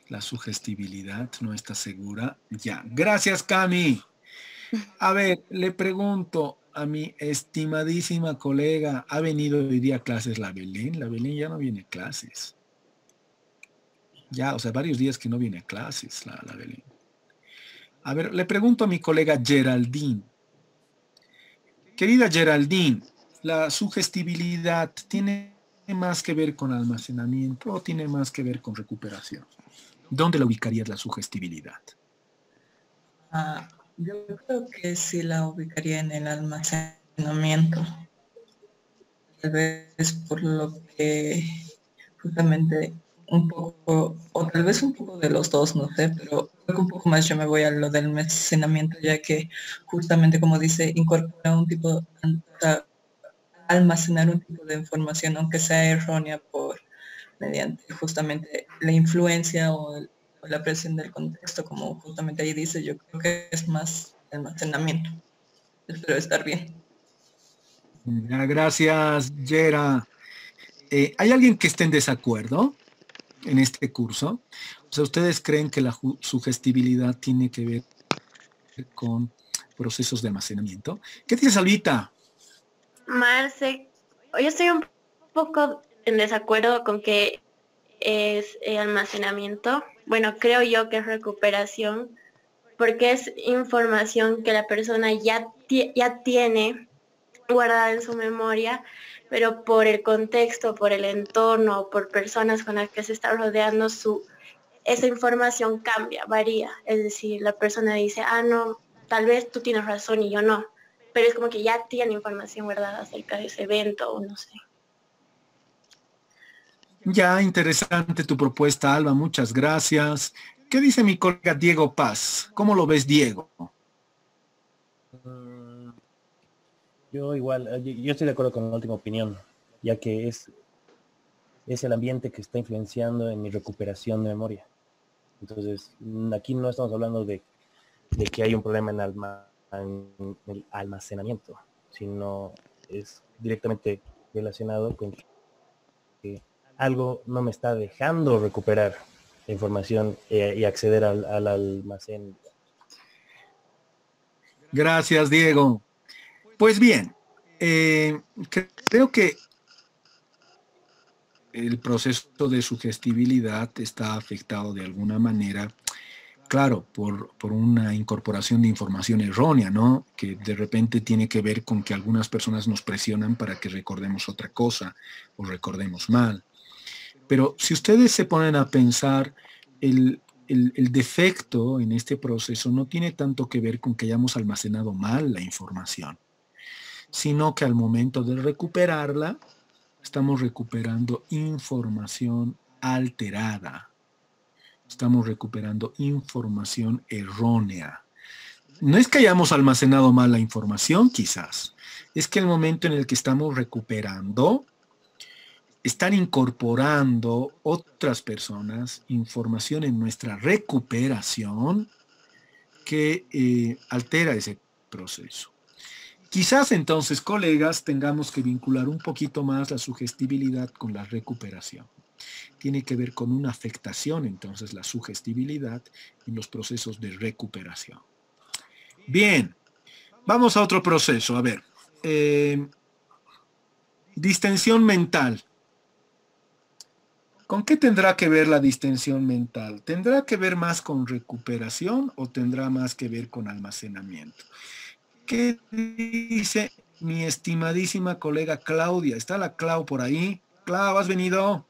La sugestibilidad no está segura. Ya, gracias, Cami. A ver, le pregunto a mi estimadísima colega, ¿ha venido hoy día a clases la Belén? La Belén ya no viene a clases. Ya, o sea, varios días que no viene a clases la Belén. A ver, le pregunto a mi colega Geraldine. Querida Geraldine, ¿la sugestibilidad tiene más que ver con almacenamiento o tiene más que ver con recuperación? ¿Dónde la ubicarías la sugestibilidad? Yo creo que sí la ubicaría en el almacenamiento. Tal vez por lo que justamente un poco, o tal vez un poco de los dos, no sé, pero creo que un poco más yo me voy a lo del almacenamiento, ya que justamente como dice, incorpora un tipo, o sea, almacenar un tipo de información, aunque sea errónea mediante justamente la influencia o la presión del contexto, como justamente ahí dice, yo creo que es más almacenamiento. Espero estar bien. Ya, gracias, Yera. ¿Hay alguien que esté en desacuerdo en este curso? O sea, ¿ustedes creen que la sugestibilidad tiene que ver con procesos de almacenamiento? ¿Qué dices, Salvita? Marce, yo estoy un poco en desacuerdo con que es almacenamiento. Bueno, creo yo que es recuperación, porque es información que la persona ya tiene guardada en su memoria, pero por el contexto, por el entorno, por personas con las que se está rodeando, esa información cambia, varía. Es decir, la persona dice, no, tal vez tú tienes razón y yo no, pero es como que ya tiene información guardada acerca de ese evento o no sé. Ya, interesante tu propuesta, Alba, muchas gracias. ¿Qué dice mi colega Diego Paz? ¿Cómo lo ves, Diego? Yo igual, yo estoy de acuerdo con la última opinión, ya que es el ambiente que está influenciando en mi recuperación de memoria. Entonces, aquí no estamos hablando de que hay un problema en el almacenamiento, sino es directamente relacionado con que algo no me está dejando recuperar la información y acceder al almacén. Gracias, Diego. Pues bien, creo que el proceso de sugestibilidad está afectado de alguna manera, claro, por una incorporación de información errónea, ¿no? Que de repente tiene que ver con que algunas personas nos presionan para que recordemos otra cosa o recordemos mal. Pero si ustedes se ponen a pensar, el defecto en este proceso no tiene tanto que ver con que hayamos almacenado mal la información, sino que al momento de recuperarla, estamos recuperando información alterada. Estamos recuperando información errónea. No es que hayamos almacenado mal la información, quizás. Es que el momento en el que estamos recuperando, están incorporando otras personas información en nuestra recuperación que altera ese proceso. Quizás entonces, colegas, tengamos que vincular un poquito más la sugestibilidad con la recuperación. Tiene que ver con una afectación, entonces, la sugestibilidad en los procesos de recuperación. Bien, vamos a otro proceso. A ver, distensión mental. ¿Con qué tendrá que ver la distensión mental? ¿Tendrá que ver más con recuperación o tendrá más que ver con almacenamiento? ¿Qué dice mi estimadísima colega Claudia? ¿Está la Clau por ahí? Clau, ¿has venido?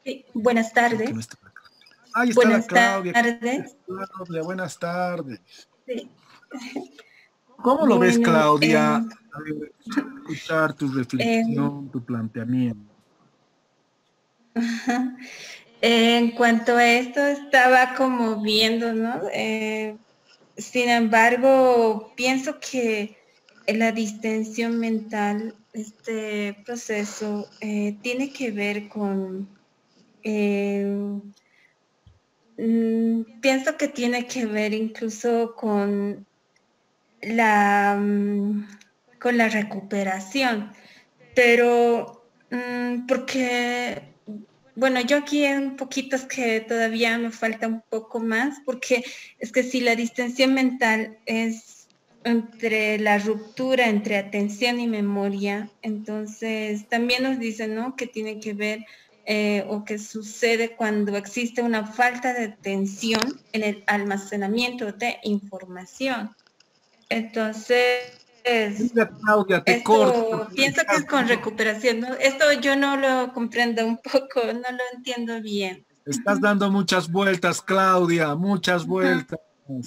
Sí, buenas tardes. No está la Ahí está buenas la Claudia. tardes. Claudia, buenas tardes. Sí. ¿Cómo lo ves, Claudia? A ver, escuchar tu reflexión, tu planteamiento. En cuanto a esto, estaba como viendo, ¿no? Sin embargo, pienso que la distensión mental, este proceso, tiene que ver con, pienso que tiene que ver incluso con con la recuperación, pero porque, bueno, yo aquí un poquito es que todavía me falta un poco más, porque es que si la distensión mental es entre la ruptura entre atención y memoria, entonces también nos dicen, ¿no?, que tiene que ver o que sucede cuando existe una falta de atención en el almacenamiento de información. Entonces, Mira, Claudia, te corto. esto pienso que es con recuperación, ¿no? Esto yo no lo comprendo un poco, no lo entiendo bien. Estás dando muchas vueltas, Claudia, muchas vueltas.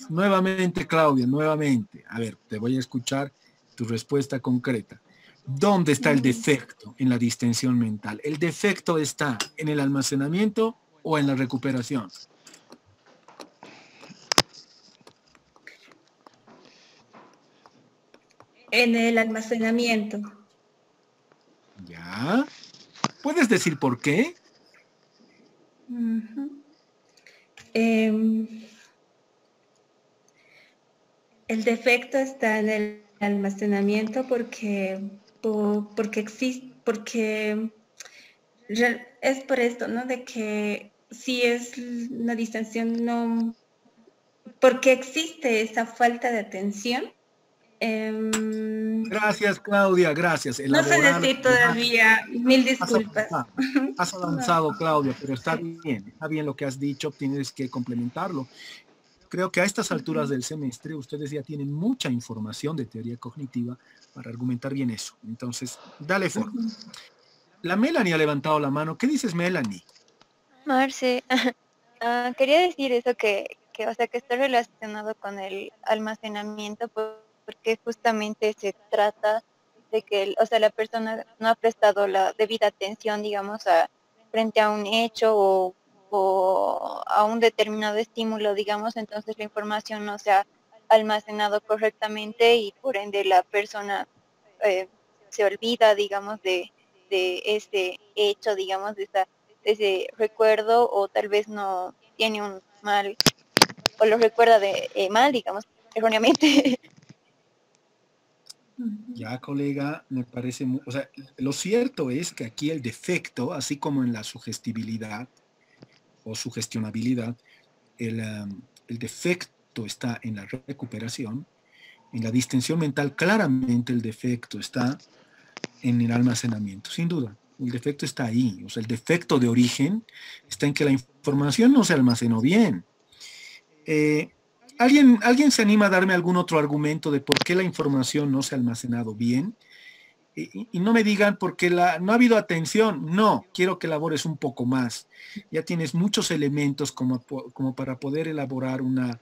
Nuevamente, Claudia, nuevamente. A ver, te voy a escuchar tu respuesta concreta. ¿Dónde está el defecto en la distensión mental? ¿El defecto está en el almacenamiento o en la recuperación? En el almacenamiento. ¿Ya? ¿Puedes decir por qué? El defecto está en el almacenamiento porque existe, porque es por esto, ¿no? De que si es una distensión, no, porque existe esa falta de atención. Gracias, Claudia, gracias. No sé decir todavía, mil disculpas. Has avanzado, Claudia, pero está bien lo que has dicho, tienes que complementarlo. Creo que a estas alturas del semestre ustedes ya tienen mucha información de teoría cognitiva para argumentar bien eso. Entonces, dale forma. La Melanie ha levantado la mano. ¿Qué dices, Melanie? Marce, quería decir eso o sea, que está relacionado con el almacenamiento porque justamente se trata de que, o sea, la persona no ha prestado la debida atención, digamos, frente a un hecho o a un determinado estímulo, digamos, entonces la información no se ha almacenado correctamente y por ende la persona se olvida, digamos, de ese hecho, digamos, de ese recuerdo, o tal vez no tiene un mal, o lo recuerda mal, digamos, erróneamente. Ya, colega, me parece o sea, lo cierto es que aquí el defecto, así como en la sugestibilidad, o su gestionabilidad, el defecto está en la recuperación. En la distensión mental, claramente el defecto está en el almacenamiento, sin duda. El defecto está ahí. O sea, el defecto de origen está en que la información no se almacenó bien. ¿Alguien se anima a darme algún otro argumento de por qué la información no se ha almacenado bien? Y no me digan porque no ha habido atención. No, quiero que elabores un poco más. Ya tienes muchos elementos como para poder elaborar una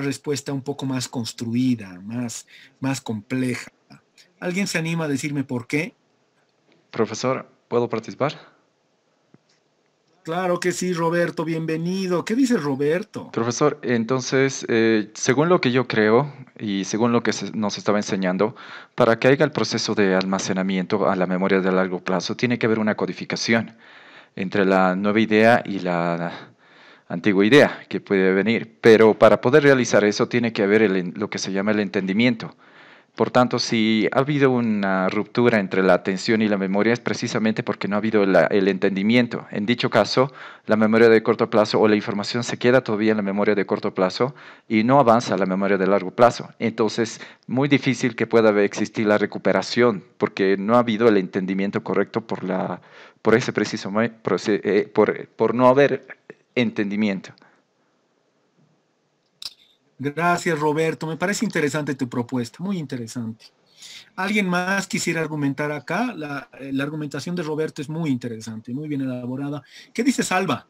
respuesta un poco más construida, más compleja. ¿Alguien se anima a decirme por qué? Profesor, ¿puedo participar? Claro que sí, Roberto, bienvenido. ¿Qué dice Roberto? Profesor, entonces, según lo que yo creo y según lo que nos estaba enseñando, para que haya el proceso de almacenamiento a la memoria de largo plazo, tiene que haber una codificación entre la nueva idea y la antigua idea que puede venir. Pero para poder realizar eso, tiene que haber lo que se llama el entendimiento. Por tanto, si ha habido una ruptura entre la atención y la memoria es precisamente porque no ha habido el entendimiento. En dicho caso, la memoria de corto plazo o la información se queda todavía en la memoria de corto plazo y no avanza a la memoria de largo plazo. Entonces, muy difícil que pueda existir la recuperación porque no ha habido el entendimiento correcto por ese preciso, por no haber entendimiento. Gracias, Roberto. Me parece interesante tu propuesta, muy interesante. ¿Alguien más quisiera argumentar acá? La argumentación de Roberto es muy interesante, muy bien elaborada. ¿Qué dice Salva?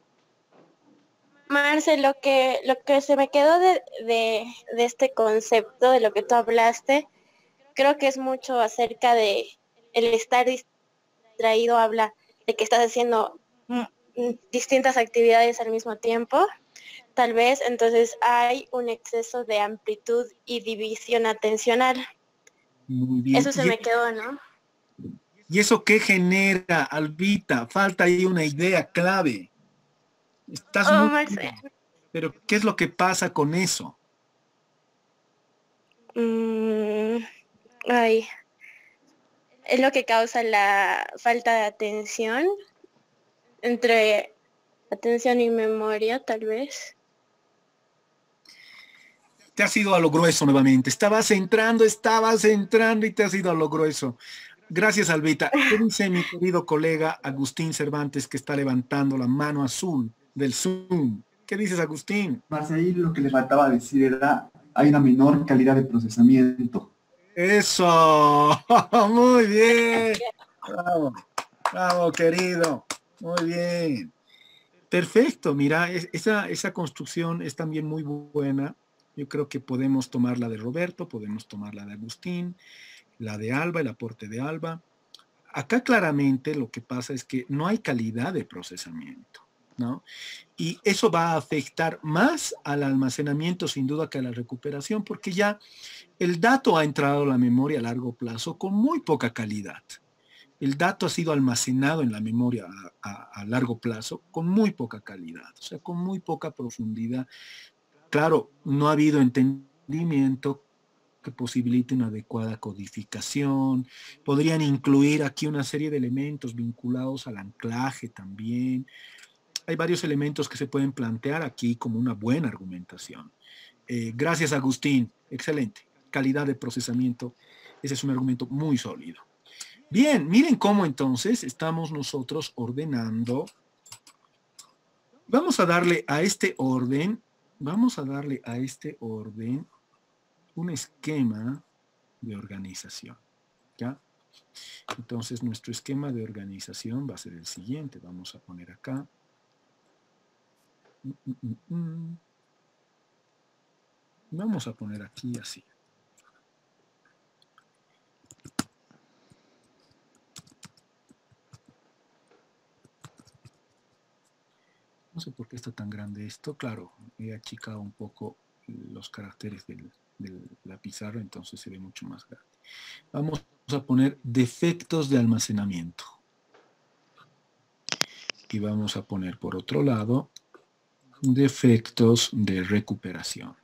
Marce, lo que se me quedó de este concepto, de lo que tú hablaste, creo que es mucho acerca de el estar distraído, habla de que estás haciendo distintas actividades al mismo tiempo. Tal vez entonces hay un exceso de amplitud y división atencional. Muy bien. Eso se me quedó, ¿no? ¿Y eso qué genera, Albita? Falta ahí una idea clave. Estás Oh, muy Marce. bien, pero ¿qué es lo que pasa con eso? Ay, es lo que causa la falta de atención, entre atención y memoria, tal vez. Te has ido a lo grueso nuevamente. Estabas entrando y te has ido a lo grueso. Gracias, Albita. ¿Qué dice mi querido colega Agustín Cervantes, que está levantando la mano azul del Zoom? ¿Qué dices, Agustín? Más ahí lo que le faltaba decir era, hay una menor calidad de procesamiento. Eso, muy bien. Bravo, bravo, querido. Muy bien. Perfecto, mira, esa construcción es también muy buena. Yo creo que podemos tomar la de Roberto, podemos tomar la de Agustín, la de Alba, el aporte de Alba. Acá claramente lo que pasa es que no hay calidad de procesamiento, ¿no? Y eso va a afectar más al almacenamiento sin duda que a la recuperación, porque ya el dato ha entrado a la memoria a largo plazo con muy poca calidad. El dato ha sido almacenado en la memoria a largo plazo con muy poca calidad, o sea, con muy poca profundidad. Claro, no ha habido entendimiento que posibilite una adecuada codificación. Podrían incluir aquí una serie de elementos vinculados al anclaje también. Hay varios elementos que se pueden plantear aquí como una buena argumentación. Gracias, Agustín. Excelente. Calidad de procesamiento. Ese es un argumento muy sólido. Bien, miren cómo entonces estamos nosotros ordenando. Vamos a darle a este orden un esquema de organización, ¿ya? Entonces nuestro esquema de organización va a ser el siguiente. Vamos a poner acá. Vamos a poner aquí así. No sé por qué está tan grande esto. Claro, he achicado un poco los caracteres de la pizarra, entonces se ve mucho más grande. Vamos a poner defectos de almacenamiento. Y vamos a poner por otro lado defectos de recuperación.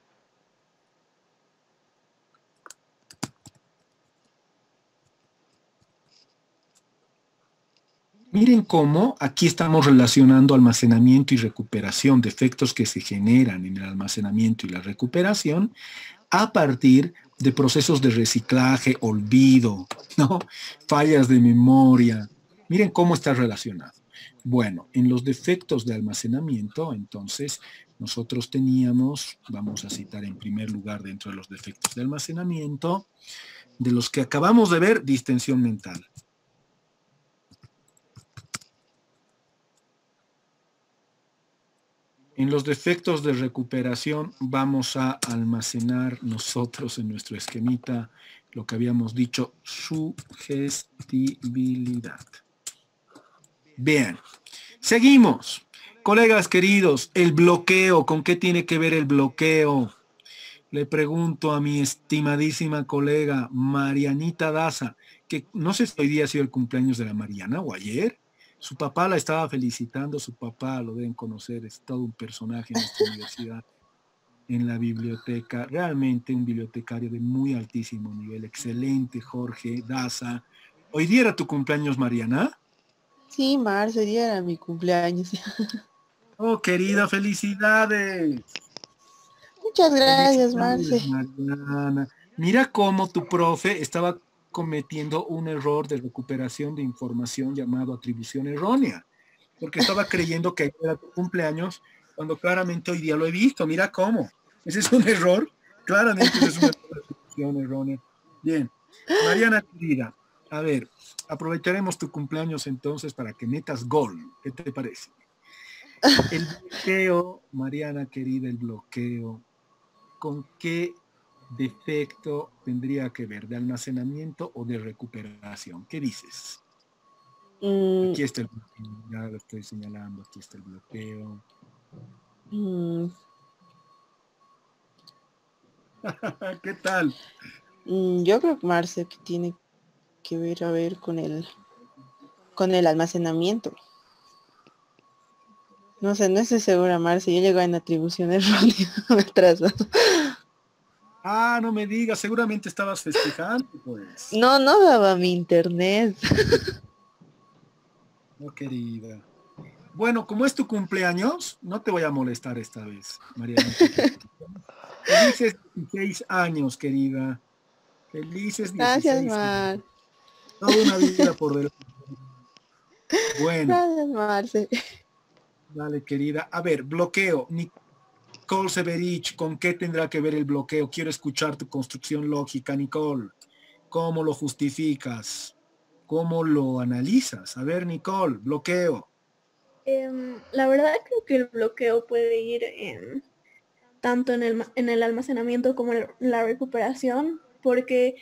Miren cómo aquí estamos relacionando almacenamiento y recuperación, defectos que se generan en el almacenamiento y la recuperación a partir de procesos de reciclaje, olvido, ¿no? Fallas de memoria. Miren cómo está relacionado. Bueno, en los defectos de almacenamiento, entonces, nosotros teníamos, vamos a citar en primer lugar dentro de los defectos de almacenamiento, de los que acabamos de ver, distensión mental. En los defectos de recuperación vamos a almacenar nosotros en nuestro esquemita lo que habíamos dicho, sugestibilidad. Bien, seguimos. Colegas queridos, el bloqueo, ¿con qué tiene que ver el bloqueo? Le pregunto a mi estimadísima colega Marianita Daza, que no sé si hoy día ha sido el cumpleaños de la Mariana o ayer. Su papá la estaba felicitando, su papá lo deben conocer, es todo un personaje en esta universidad, en la biblioteca, realmente un bibliotecario de muy altísimo nivel, excelente, Jorge Daza. ¿Hoy día era tu cumpleaños, Mariana? Sí, Marce, hoy día era mi cumpleaños. Oh, querida, felicidades. Muchas gracias, Marce. Mariana. Mira cómo tu profe estaba cometiendo un error de recuperación de información llamado atribución errónea, porque estaba creyendo que era tu cumpleaños, cuando claramente hoy día lo he visto. Mira cómo. Ese es un error. Claramente ese es una atribución errónea. Bien. Mariana querida, a ver, aprovecharemos tu cumpleaños entonces para que metas gol. ¿Qué te parece? El bloqueo, Mariana querida, el bloqueo, ¿con qué defecto tendría que ver? ¿De almacenamiento o de recuperación? ¿Qué dices? Aquí está el bloqueo, ya lo estoy señalando, aquí está el bloqueo. ¿Qué tal? Yo creo que Marce que tiene que ver, a ver, con el almacenamiento. No sé, no estoy segura, Marce. Yo llego en atribución errónea. Me atraso. Ah, no me digas, seguramente estabas festejando, pues. No daba mi internet. No, querida. Bueno, como es tu cumpleaños, no te voy a molestar esta vez, Mariana. Felices 16 años, querida. Felices 16 Gracias, años. Mar. Toda una vida por delante. Bueno. Gracias, Marce. Dale, querida. A ver, bloqueo. Nicole Severich, ¿con qué tendrá que ver el bloqueo? Quiero escuchar tu construcción lógica, Nicole. ¿Cómo lo justificas? ¿Cómo lo analizas? A ver, Nicole, bloqueo. La verdad creo que el bloqueo puede ir tanto en el almacenamiento como en la recuperación, porque,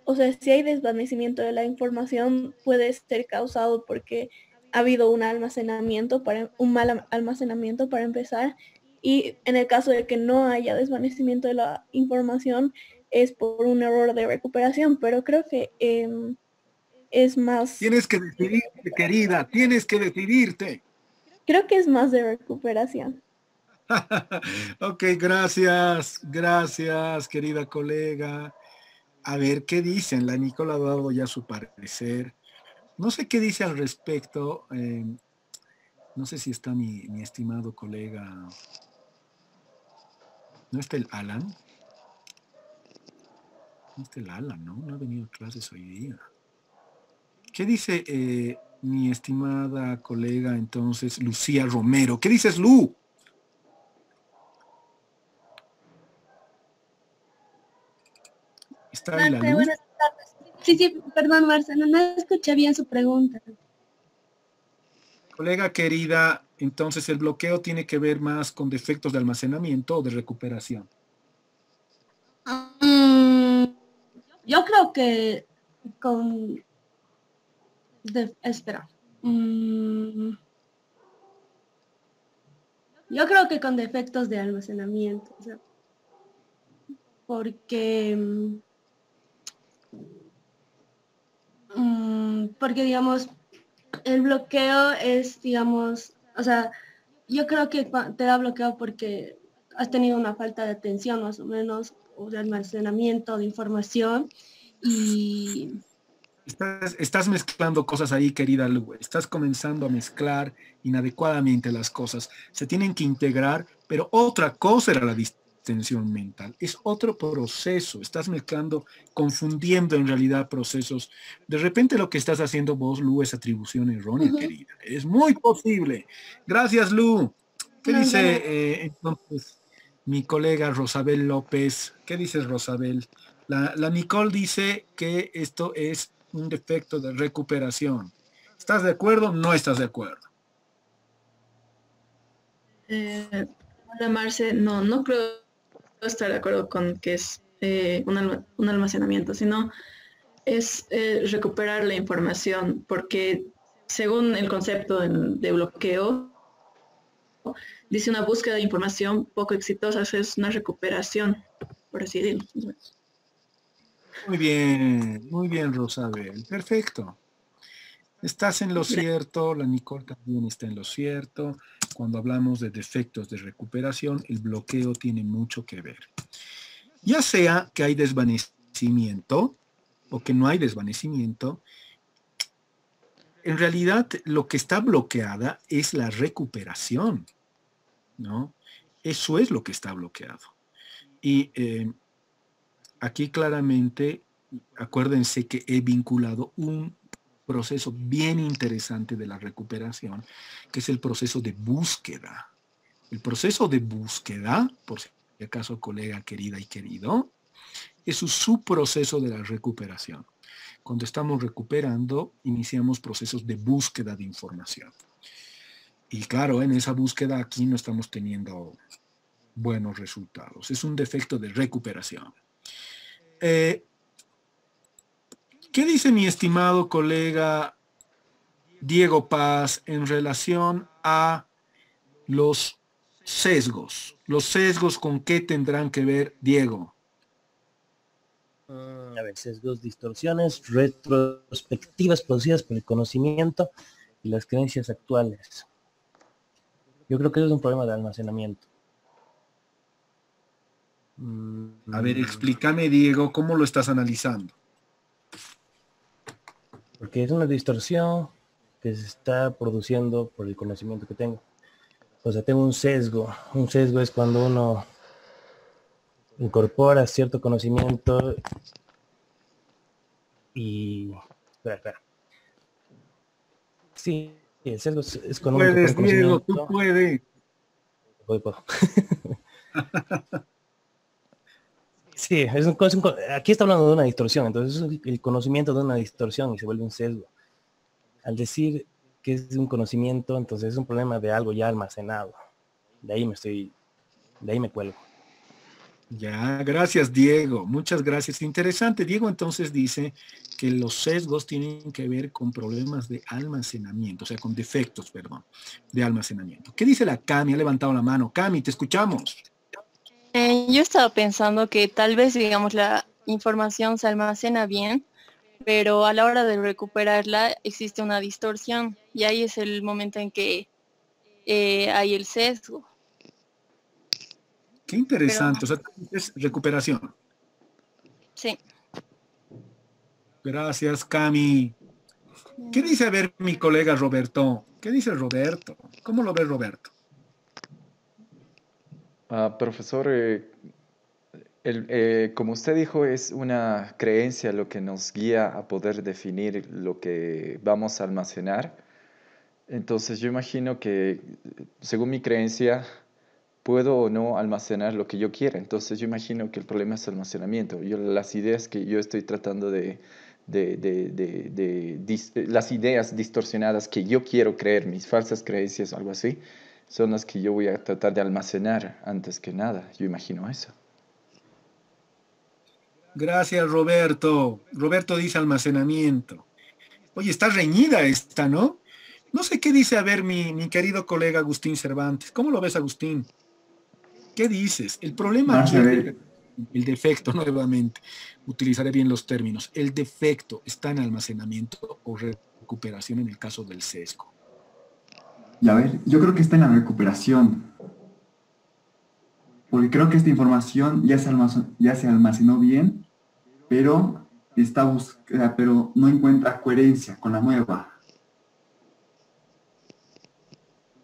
o sea, si hay desvanecimiento de la información, puede ser causado porque ha habido un mal almacenamiento para empezar, y en el caso de que no haya desvanecimiento de la información, es por un error de recuperación, pero creo que es más... Tienes que decidirte, querida, tienes que decidirte. Creo que es más de recuperación. Ok, gracias, querida colega. A ver, ¿qué dicen? La Nicola ha dado ya su parecer. No sé qué dice al respecto. No sé si está mi estimado colega. ¿No está el Alan? No está el Alan, ¿no? No ha venido a clases hoy día. ¿Qué dice mi estimada colega entonces, Lucía Romero? ¿Qué dices, Lu? ¿Está ahí la Marce, Lu? buenas tardes. Sí, perdón, Marce, no escuché bien su pregunta. Colega querida, entonces el bloqueo tiene que ver más con defectos de almacenamiento o de recuperación. Yo creo que con... espera. Yo creo que con defectos de almacenamiento. O sea, porque... porque, digamos, el bloqueo es, digamos, o sea, yo creo que te da bloqueo porque has tenido una falta de atención más o menos, o de almacenamiento de información, y Estás mezclando cosas ahí, querida Lu. Estás comenzando a mezclar inadecuadamente las cosas. Se tienen que integrar, pero otra cosa era la distensión mental. Es otro proceso. Estás mezclando, confundiendo en realidad procesos. De repente lo que estás haciendo vos, Lu, es atribución errónea, querida. Es muy posible. Gracias, Lu. ¿Qué dice entonces mi colega Rosabel López? ¿Qué dices, Rosabel? La Nicole dice que esto es un defecto de recuperación. ¿Estás de acuerdo? No estás de acuerdo. Hola Marce, no creo estar de acuerdo con que es un almacenamiento, sino es recuperar la información, porque según el concepto de bloqueo, dice una búsqueda de información poco exitosa, es una recuperación, por así decirlo. Muy bien, Rosabel. Perfecto. Estás en lo cierto, la Nicole también está en lo cierto. Cuando hablamos de defectos de recuperación, el bloqueo tiene mucho que ver. Ya sea que hay desvanecimiento o que no hay desvanecimiento, en realidad lo que está bloqueada es la recuperación, ¿no? Eso es lo que está bloqueado. Y aquí claramente, acuérdense que he vinculado un proceso bien interesante de la recuperación, que es el proceso de búsqueda. El proceso de búsqueda, por si acaso colega querida y querido, es un subproceso de la recuperación. Cuando estamos recuperando, iniciamos procesos de búsqueda de información. Y claro, en esa búsqueda aquí no estamos teniendo buenos resultados. Es un defecto de recuperación. ¿Qué dice mi estimado colega Diego Paz en relación a los sesgos? ¿Los sesgos con qué tendrán que ver, Diego? A ver, sesgos, distorsiones, retrospectivas producidas por el conocimiento y las creencias actuales. Yo creo que eso es un problema de almacenamiento. A ver, explícame, Diego, ¿cómo lo estás analizando? Porque es una distorsión que se está produciendo por el conocimiento que tengo. O sea, tengo un sesgo. Un sesgo es cuando uno incorpora cierto conocimiento y... Espera. Sí, el sesgo es cuando uno puedes, Diego, tú puedes. Puedo. Sí, aquí está hablando de una distorsión, entonces es el conocimiento de una distorsión y se vuelve un sesgo. Al decir que es un conocimiento, entonces es un problema de algo ya almacenado. De ahí me cuelgo. Ya, gracias, Diego. Muchas gracias. Interesante. Diego entonces dice que los sesgos tienen que ver con problemas de almacenamiento, o sea, con defectos, perdón, de almacenamiento. ¿Qué dice la Cami? Ha levantado la mano. Cami, te escuchamos. Yo estaba pensando que tal vez, digamos, la información se almacena bien, pero a la hora de recuperarla existe una distorsión y ahí es el momento en que hay el sesgo. Qué interesante, pero... o sea, es recuperación. Sí. Gracias, Cami. ¿Qué dice, a ver, mi colega Roberto? ¿Qué dice Roberto? ¿Cómo lo ve Roberto? Profesor, como usted dijo, es una creencia lo que nos guía a poder definir lo que vamos a almacenar. Entonces yo imagino que, según mi creencia, puedo o no almacenar lo que yo quiera. Entonces yo imagino que el problema es almacenamiento. Las ideas que yo estoy tratando las ideas distorsionadas que yo quiero creer, mis falsas creencias o algo así, son las que yo voy a tratar de almacenar antes que nada. Yo imagino eso. Gracias, Roberto. Roberto dice almacenamiento. Oye, está reñida esta, ¿no? No sé qué dice, a ver, mi querido colega Agustín Cervantes. ¿Cómo lo ves, Agustín? ¿Qué dices? El problema aquí es el defecto, nuevamente. Utilizaré bien los términos. El defecto está en almacenamiento o recuperación en el caso del sesgo. Y a ver, yo creo que está en la recuperación. Porque creo que esta información ya se almacenó bien, pero está buscando, pero no encuentra coherencia con la nueva.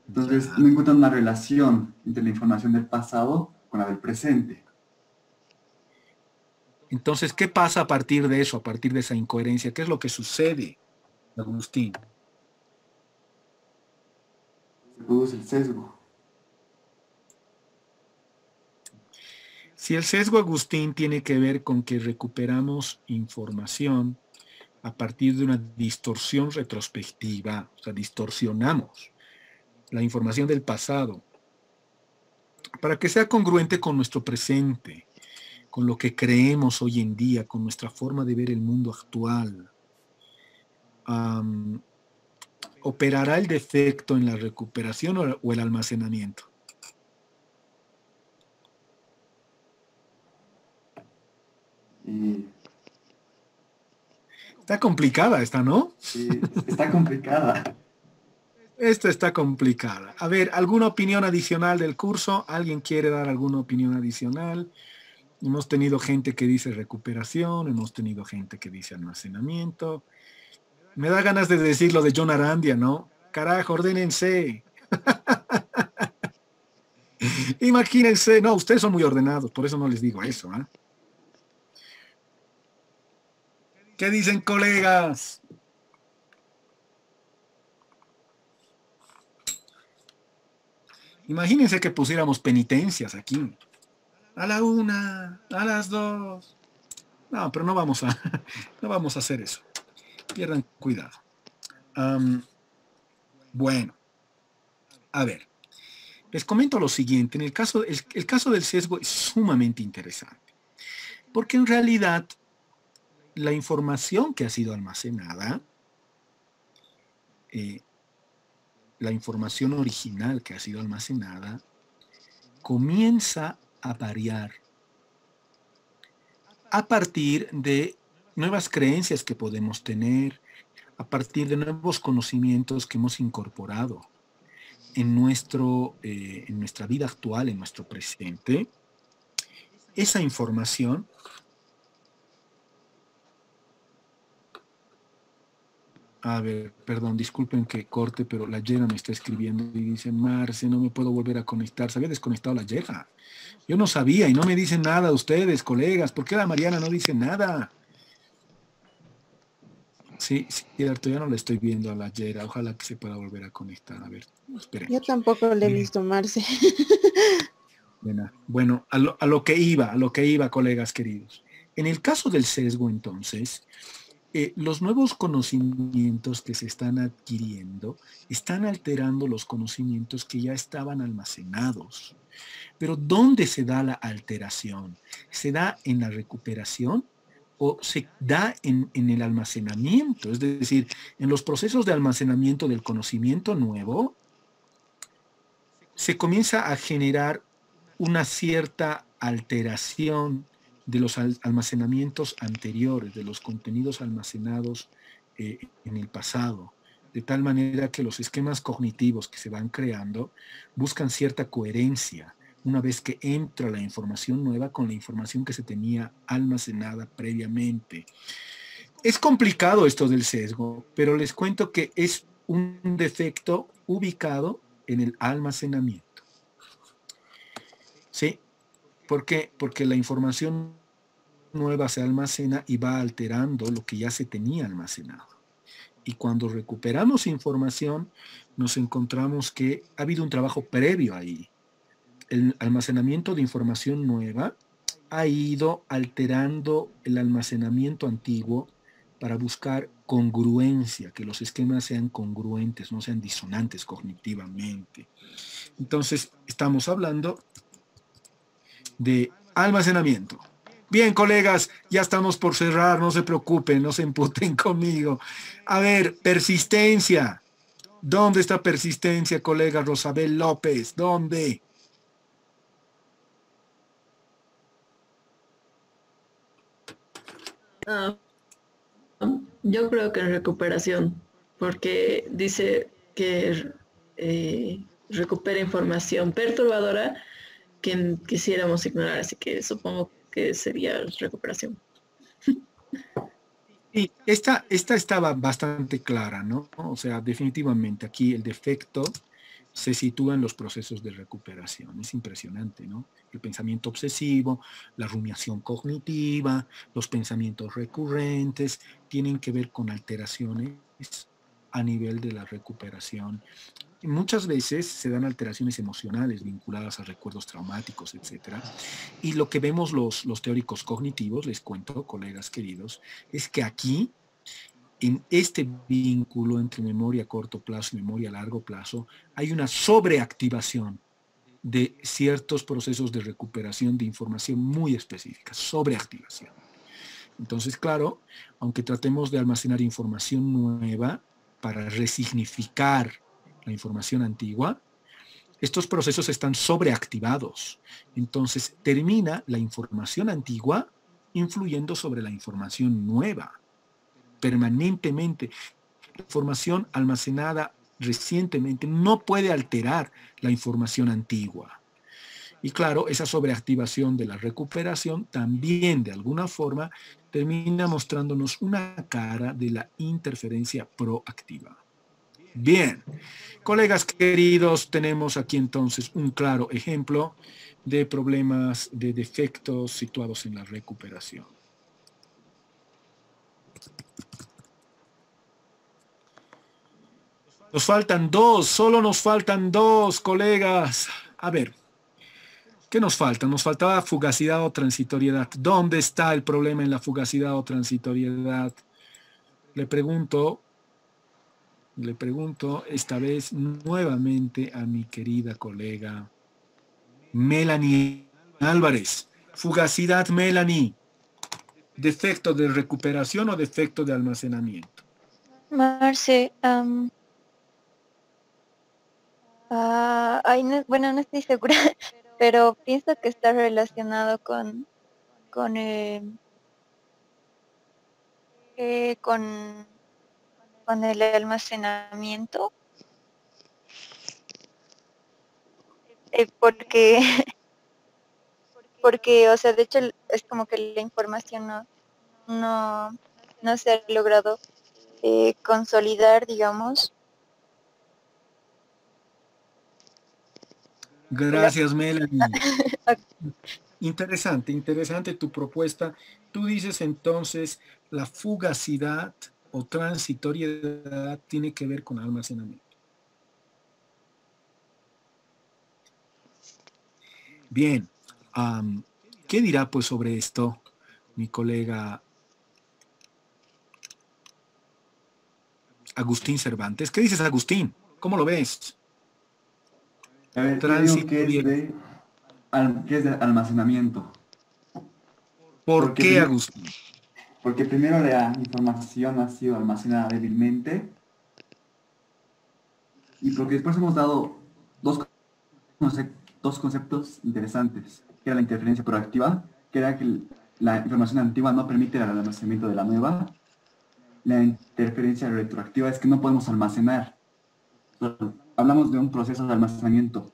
Entonces, no encuentra una relación entre la información del pasado con la del presente. Entonces, ¿qué pasa a partir de eso, a partir de esa incoherencia? ¿Qué es lo que sucede, Agustín? Se produce el sesgo. Si el sesgo, Agustín, tiene que ver con que recuperamos información a partir de una distorsión retrospectiva, o sea, distorsionamos la información del pasado para que sea congruente con nuestro presente, con lo que creemos hoy en día, con nuestra forma de ver el mundo actual. ¿Operará el defecto en la recuperación o el almacenamiento? Está complicada esta, ¿no? Sí, está complicada. Esta está complicada. A ver, ¿alguna opinión adicional del curso? ¿Alguien quiere dar alguna opinión adicional? Hemos tenido gente que dice recuperación, hemos tenido gente que dice almacenamiento. Me da ganas de decir lo de John Arandia, ¿no? Carajo, ordénense. Imagínense, no, ustedes son muy ordenados, por eso no les digo eso, ¿eh? ¿Qué dicen, colegas? Imagínense que pusiéramos penitencias aquí. A la 1, a las 2. No, pero no vamos a hacer eso. Pierdan cuidado. Bueno, a ver. Les comento lo siguiente. En el caso del sesgo es sumamente interesante. Porque en realidad la información que ha sido almacenada, la información original que ha sido almacenada, comienza a variar a partir de nuevas creencias que podemos tener, a partir de nuevos conocimientos que hemos incorporado en nuestra vida actual, en nuestro presente. Esa información a ver, perdón, disculpen que corte, pero la Yera me está escribiendo y dice, Marce, no me puedo volver a conectar. Se había desconectado la Yera. Yo no sabía y no me dicen nada ustedes, colegas. ¿Por qué la Mariana no dice nada? Sí, cierto, ya no le estoy viendo a la Yera. Ojalá que se pueda volver a conectar. A ver, esperen. Yo tampoco le he visto, Marce. Bueno, a lo que iba, colegas queridos. En el caso del sesgo, entonces, los nuevos conocimientos que se están adquiriendo están alterando los conocimientos que ya estaban almacenados. Pero ¿dónde se da la alteración? ¿Se da en la recuperación o se da en el almacenamiento? Es decir, en los procesos de almacenamiento del conocimiento nuevo, se comienza a generar una cierta alteración de los almacenamientos anteriores, de los contenidos almacenados en el pasado, de tal manera que los esquemas cognitivos que se van creando buscan cierta coherencia una vez que entra la información nueva con la información que se tenía almacenada previamente. Es complicado esto del sesgo, pero les cuento que es un defecto ubicado en el almacenamiento. ¿Sí? ¿Por qué? Porque la información nueva se almacena y va alterando lo que ya se tenía almacenado. Y cuando recuperamos información, nos encontramos que ha habido un trabajo previo ahí. El almacenamiento de información nueva ha ido alterando el almacenamiento antiguo para buscar congruencia, que los esquemas sean congruentes, no sean disonantes cognitivamente. Entonces, estamos hablando de almacenamiento. Bien, colegas, ya estamos por cerrar, no se preocupen, no se emputen conmigo. A ver, persistencia. ¿Dónde está persistencia, colega Rosabel López? ¿Dónde? Yo creo que en recuperación, porque dice que recupera información perturbadora que quisiéramos ignorar, así que supongo que sería recuperación. Sí, esta estaba bastante clara, ¿no? O sea, definitivamente aquí el defecto se sitúa en los procesos de recuperación. Es impresionante, ¿no? El pensamiento obsesivo, la rumiación cognitiva, los pensamientos recurrentes, tienen que ver con alteraciones a nivel de la recuperación. Y muchas veces se dan alteraciones emocionales vinculadas a recuerdos traumáticos, etcétera. Y lo que vemos los teóricos cognitivos, les cuento, colegas queridos, es que aquí, en este vínculo entre memoria a corto plazo y memoria a largo plazo, hay una sobreactivación de ciertos procesos de recuperación de información muy específica, sobreactivación. Entonces, claro, aunque tratemos de almacenar información nueva para resignificar la información antigua, estos procesos están sobreactivados. Entonces, termina la información antigua influyendo sobre la información nueva, permanentemente. La información almacenada recientemente no puede alterar la información antigua. Y claro, esa sobreactivación de la recuperación también de alguna forma termina mostrándonos una cara de la interferencia proactiva. Bien, colegas queridos, tenemos aquí entonces un claro ejemplo de problemas de defectos situados en la recuperación. Nos faltan dos, solo nos faltan dos, colegas. A ver, ¿qué nos falta? Nos faltaba fugacidad o transitoriedad. ¿Dónde está el problema en la fugacidad o transitoriedad? Le pregunto esta vez nuevamente a mi querida colega Melanie Álvarez. Fugacidad, Melanie. ¿Defecto de recuperación o defecto de almacenamiento? Marce, bueno, no estoy segura, pero pienso que está relacionado con el almacenamiento, porque, o sea, de hecho es como que la información no se ha logrado consolidar, digamos. Gracias, Melanie. Interesante tu propuesta. Tú dices entonces la fugacidad o transitoriedad tiene que ver con almacenamiento. Bien, ¿qué dirá pues sobre esto mi colega Agustín Cervantes? ¿Qué dices, Agustín? ¿Cómo lo ves? A ver, yo digo que es de almacenamiento. ¿Por qué, Agustín? Porque primero la información ha sido almacenada débilmente y porque después hemos dado dos conceptos interesantes, que era la interferencia proactiva, que era que la información antigua no permite el almacenamiento de la nueva. La interferencia retroactiva es que no podemos almacenar. Hablamos de un proceso de almacenamiento.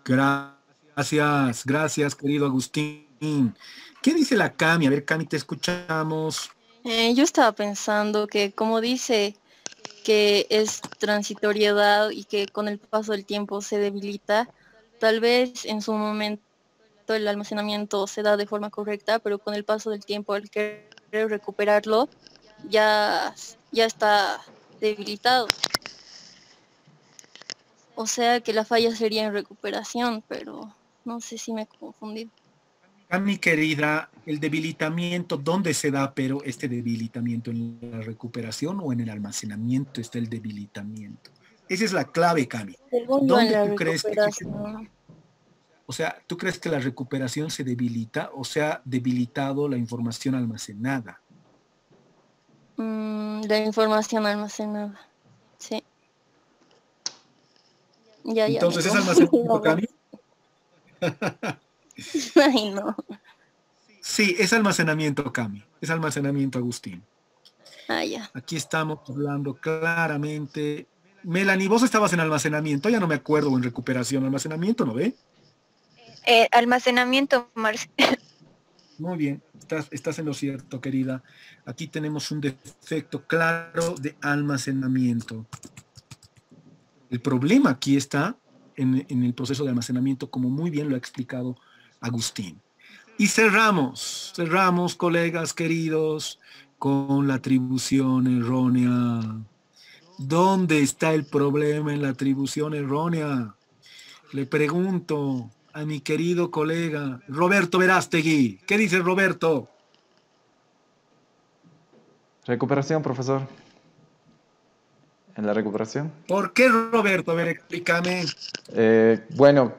Gracias, querido Agustín. ¿Qué dice la Cami? A ver, Cami, te escuchamos. Yo estaba pensando que, como dice que es transitoriedad y que con el paso del tiempo se debilita, tal vez en su momento el almacenamiento se da de forma correcta, pero con el paso del tiempo al querer recuperarlo ya está debilitado. O sea que la falla sería en recuperación, pero no sé si me he confundido. A mi querida, el debilitamiento, ¿dónde se da, pero este debilitamiento? ¿En la recuperación o en el almacenamiento está el debilitamiento? Esa es la clave, Cami. ¿Dónde tú crees que... O sea, ¿tú crees que la recuperación se debilita o se ha debilitado la información almacenada? La información almacenada, sí. Entonces, ¿es almacenamiento, Cami? Ay, no. Sí, es almacenamiento, Cami. Es almacenamiento, Agustín. Ya. Aquí estamos hablando claramente. Melanie, vos estabas en almacenamiento, ya no me acuerdo, o en recuperación, almacenamiento, ¿no ve? Almacenamiento, Marce. Muy bien, estás en lo cierto, querida. Aquí tenemos un defecto claro de almacenamiento. El problema aquí está en el proceso de almacenamiento, como muy bien lo ha explicado Agustín. Y cerramos, colegas queridos, con la atribución errónea. ¿Dónde está el problema en la atribución errónea? Le pregunto a mi querido colega Roberto Verástegui. ¿Qué dice Roberto? Recuperación, profesor. ¿En la recuperación? ¿Por qué, Roberto? A ver, explícame. Bueno,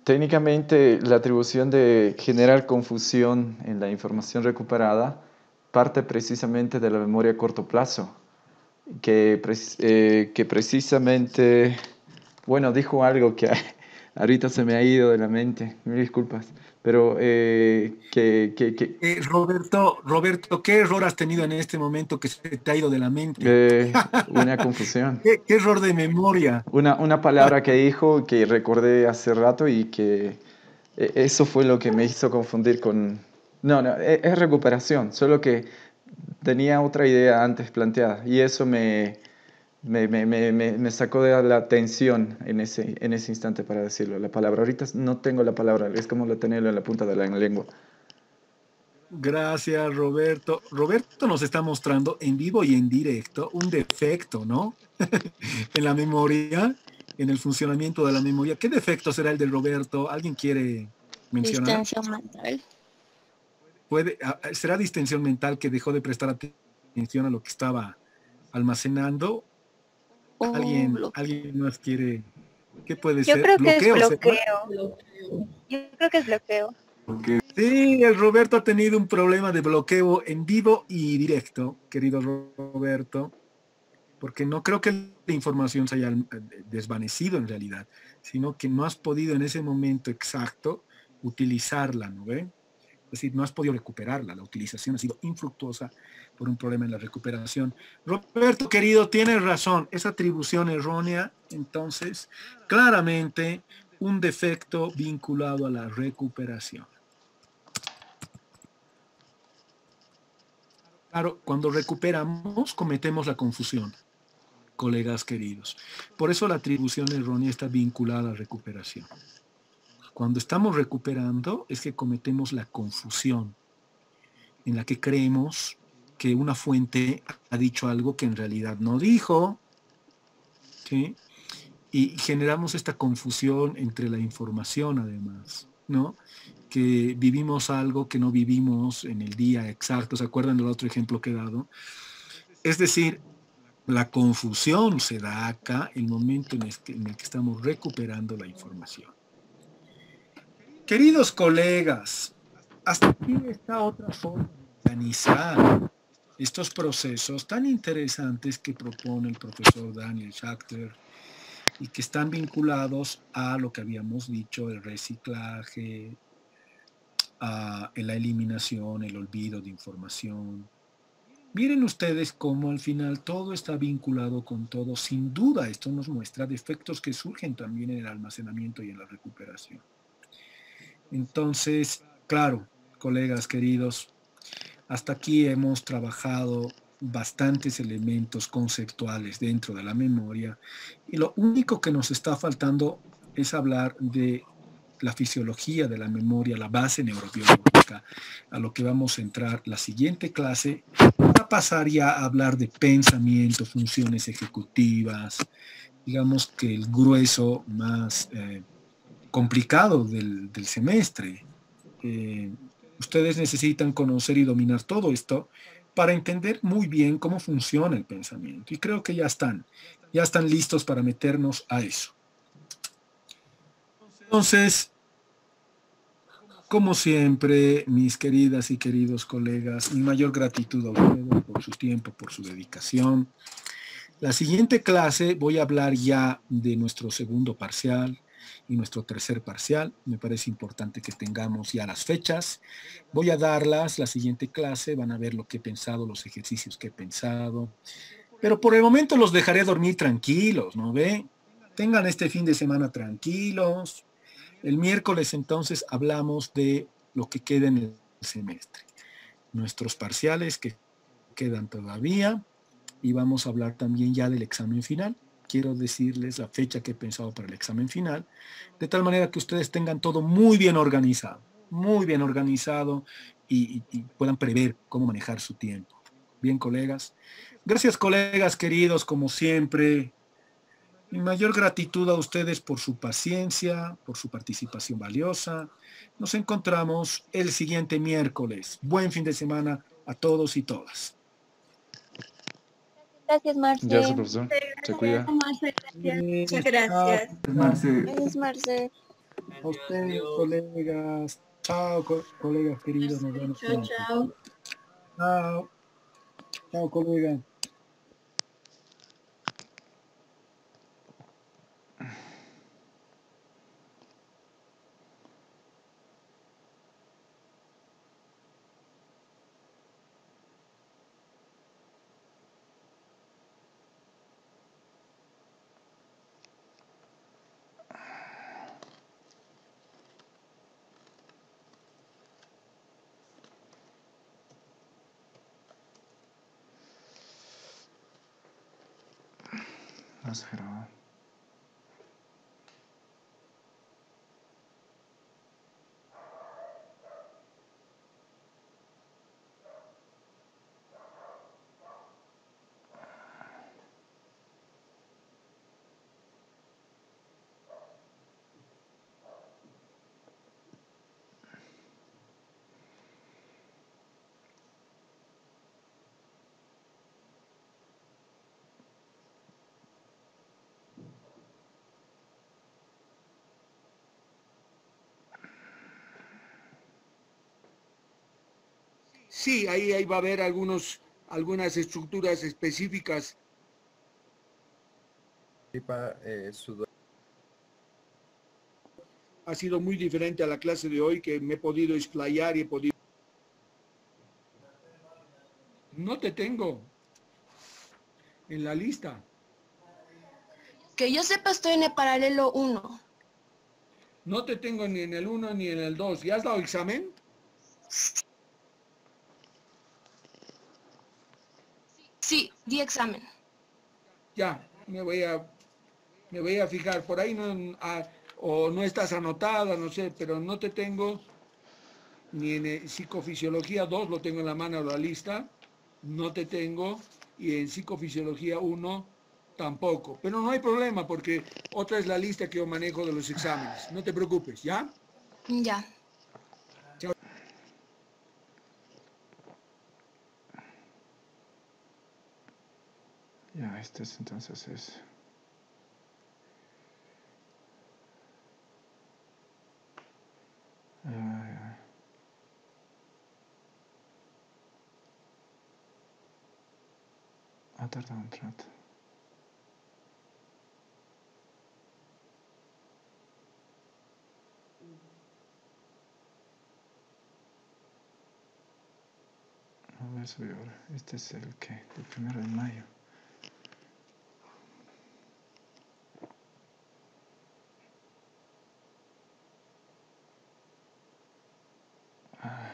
técnicamente la atribución de generar confusión en la información recuperada parte precisamente de la memoria a corto plazo, que precisamente, bueno, dijo algo que ahorita se me ha ido de la mente, mil disculpas, pero Roberto, ¿qué error has tenido en este momento que se te ha ido de la mente? Una confusión. ¿Qué error de memoria? Una palabra que dijo que recordé hace rato y que eso fue lo que me hizo confundir con... No, es recuperación, solo que tenía otra idea antes planteada y eso me sacó de la atención en ese instante para decirlo. La palabra, ahorita no tengo la palabra, es como tenerlo en la punta de la lengua. Gracias, Roberto. Roberto nos está mostrando en vivo y en directo un defecto, ¿no? En la memoria, en el funcionamiento de la memoria. ¿Qué defecto será el de Roberto? ¿Alguien quiere mencionar? Distensión mental. ¿Será distensión mental que dejó de prestar atención a lo que estaba almacenando? ¿Alguien más quiere? ¿Qué puede ser? Yo creo que es bloqueo. Yo creo que es bloqueo. Sí, el Roberto ha tenido un problema de bloqueo en vivo y directo, querido Roberto, porque no creo que la información se haya desvanecido en realidad, sino que no has podido en ese momento exacto utilizarla, ¿no ve? Es decir, no has podido recuperarla, la utilización ha sido infructuosa por un problema en la recuperación. Roberto, querido, tienes razón, esa atribución errónea, entonces, claramente un defecto vinculado a la recuperación. Claro, cuando recuperamos cometemos la confusión, colegas queridos. Por eso la atribución errónea está vinculada a la recuperación. Cuando estamos recuperando es que cometemos la confusión en la que creemos que una fuente ha dicho algo que en realidad no dijo, ¿sí? Y generamos esta confusión entre la información además, ¿no? Que vivimos algo que no vivimos en el día exacto. ¿Se acuerdan del otro ejemplo que he dado? Es decir, la confusión se da acá el momento en el que estamos recuperando la información. Queridos colegas, hasta aquí está otra forma de organizar estos procesos tan interesantes que propone el profesor Daniel Schachter y que están vinculados a lo que habíamos dicho, el reciclaje, a la eliminación, el olvido de información. Miren ustedes cómo al final todo está vinculado con todo. Sin duda esto nos muestra defectos que surgen también en el almacenamiento y en la recuperación. Entonces, claro, colegas queridos, hasta aquí hemos trabajado bastantes elementos conceptuales dentro de la memoria y lo único que nos está faltando es hablar de la fisiología de la memoria, la base neurobiológica, a lo que vamos a entrar la siguiente clase, para pasar ya a hablar de pensamiento, funciones ejecutivas, digamos que el grueso más complicado del semestre. Ustedes necesitan conocer y dominar todo esto para entender muy bien cómo funciona el pensamiento. Y creo que ya están listos para meternos a eso. Entonces, como siempre, mis queridas y queridos colegas, mi mayor gratitud a ustedes por su tiempo, por su dedicación. La siguiente clase voy a hablar ya de nuestro segundo parcial y nuestro tercer parcial. Me parece importante que tengamos ya las fechas. Voy a darlas la siguiente clase, van a ver lo que he pensado, los ejercicios que he pensado. Pero por el momento los dejaré dormir tranquilos, ¿no ve? Tengan este fin de semana tranquilos. El miércoles entonces hablamos de lo que queda en el semestre. Nuestros parciales que quedan todavía, y vamos a hablar también ya del examen final. Quiero decirles la fecha que he pensado para el examen final, de tal manera que ustedes tengan todo muy bien organizado y puedan prever cómo manejar su tiempo. Bien, colegas. Gracias, colegas queridos, como siempre. Mi mayor gratitud a ustedes por su paciencia, por su participación valiosa. Nos encontramos el siguiente miércoles. Buen fin de semana a todos y todas. Gracias, Marce. Gracias, profesor. Se cuida. Marce, gracias. Muchas Chao, gracias. Marce. Gracias, Marce. a ustedes, colegas. Chao, colegas queridos. Nos vemos Chao, pronto. chao. Chao, chao, colega. No se grabó. Sí, ahí va a haber algunas estructuras específicas. Ha sido muy diferente a la clase de hoy, que me he podido explayar y he podido... No te tengo en la lista. Que yo sepa, estoy en el paralelo 1. No te tengo ni en el 1 ni en el 2. ¿Ya has dado examen? Sí, di examen. Ya, me voy a fijar. Por ahí o no estás anotada, no sé, pero no te tengo ni en psicofisiología 2, lo tengo en la mano la lista, no te tengo, y en psicofisiología 1 tampoco. Pero no hay problema porque otra es la lista que yo manejo de los exámenes. No te preocupes, ¿ya? Ya. Chao. Ya, este es entonces es. Ya. Ha tardado un rato. A ver, soy ahora. Este es el que, el 1 de mayo. Ah.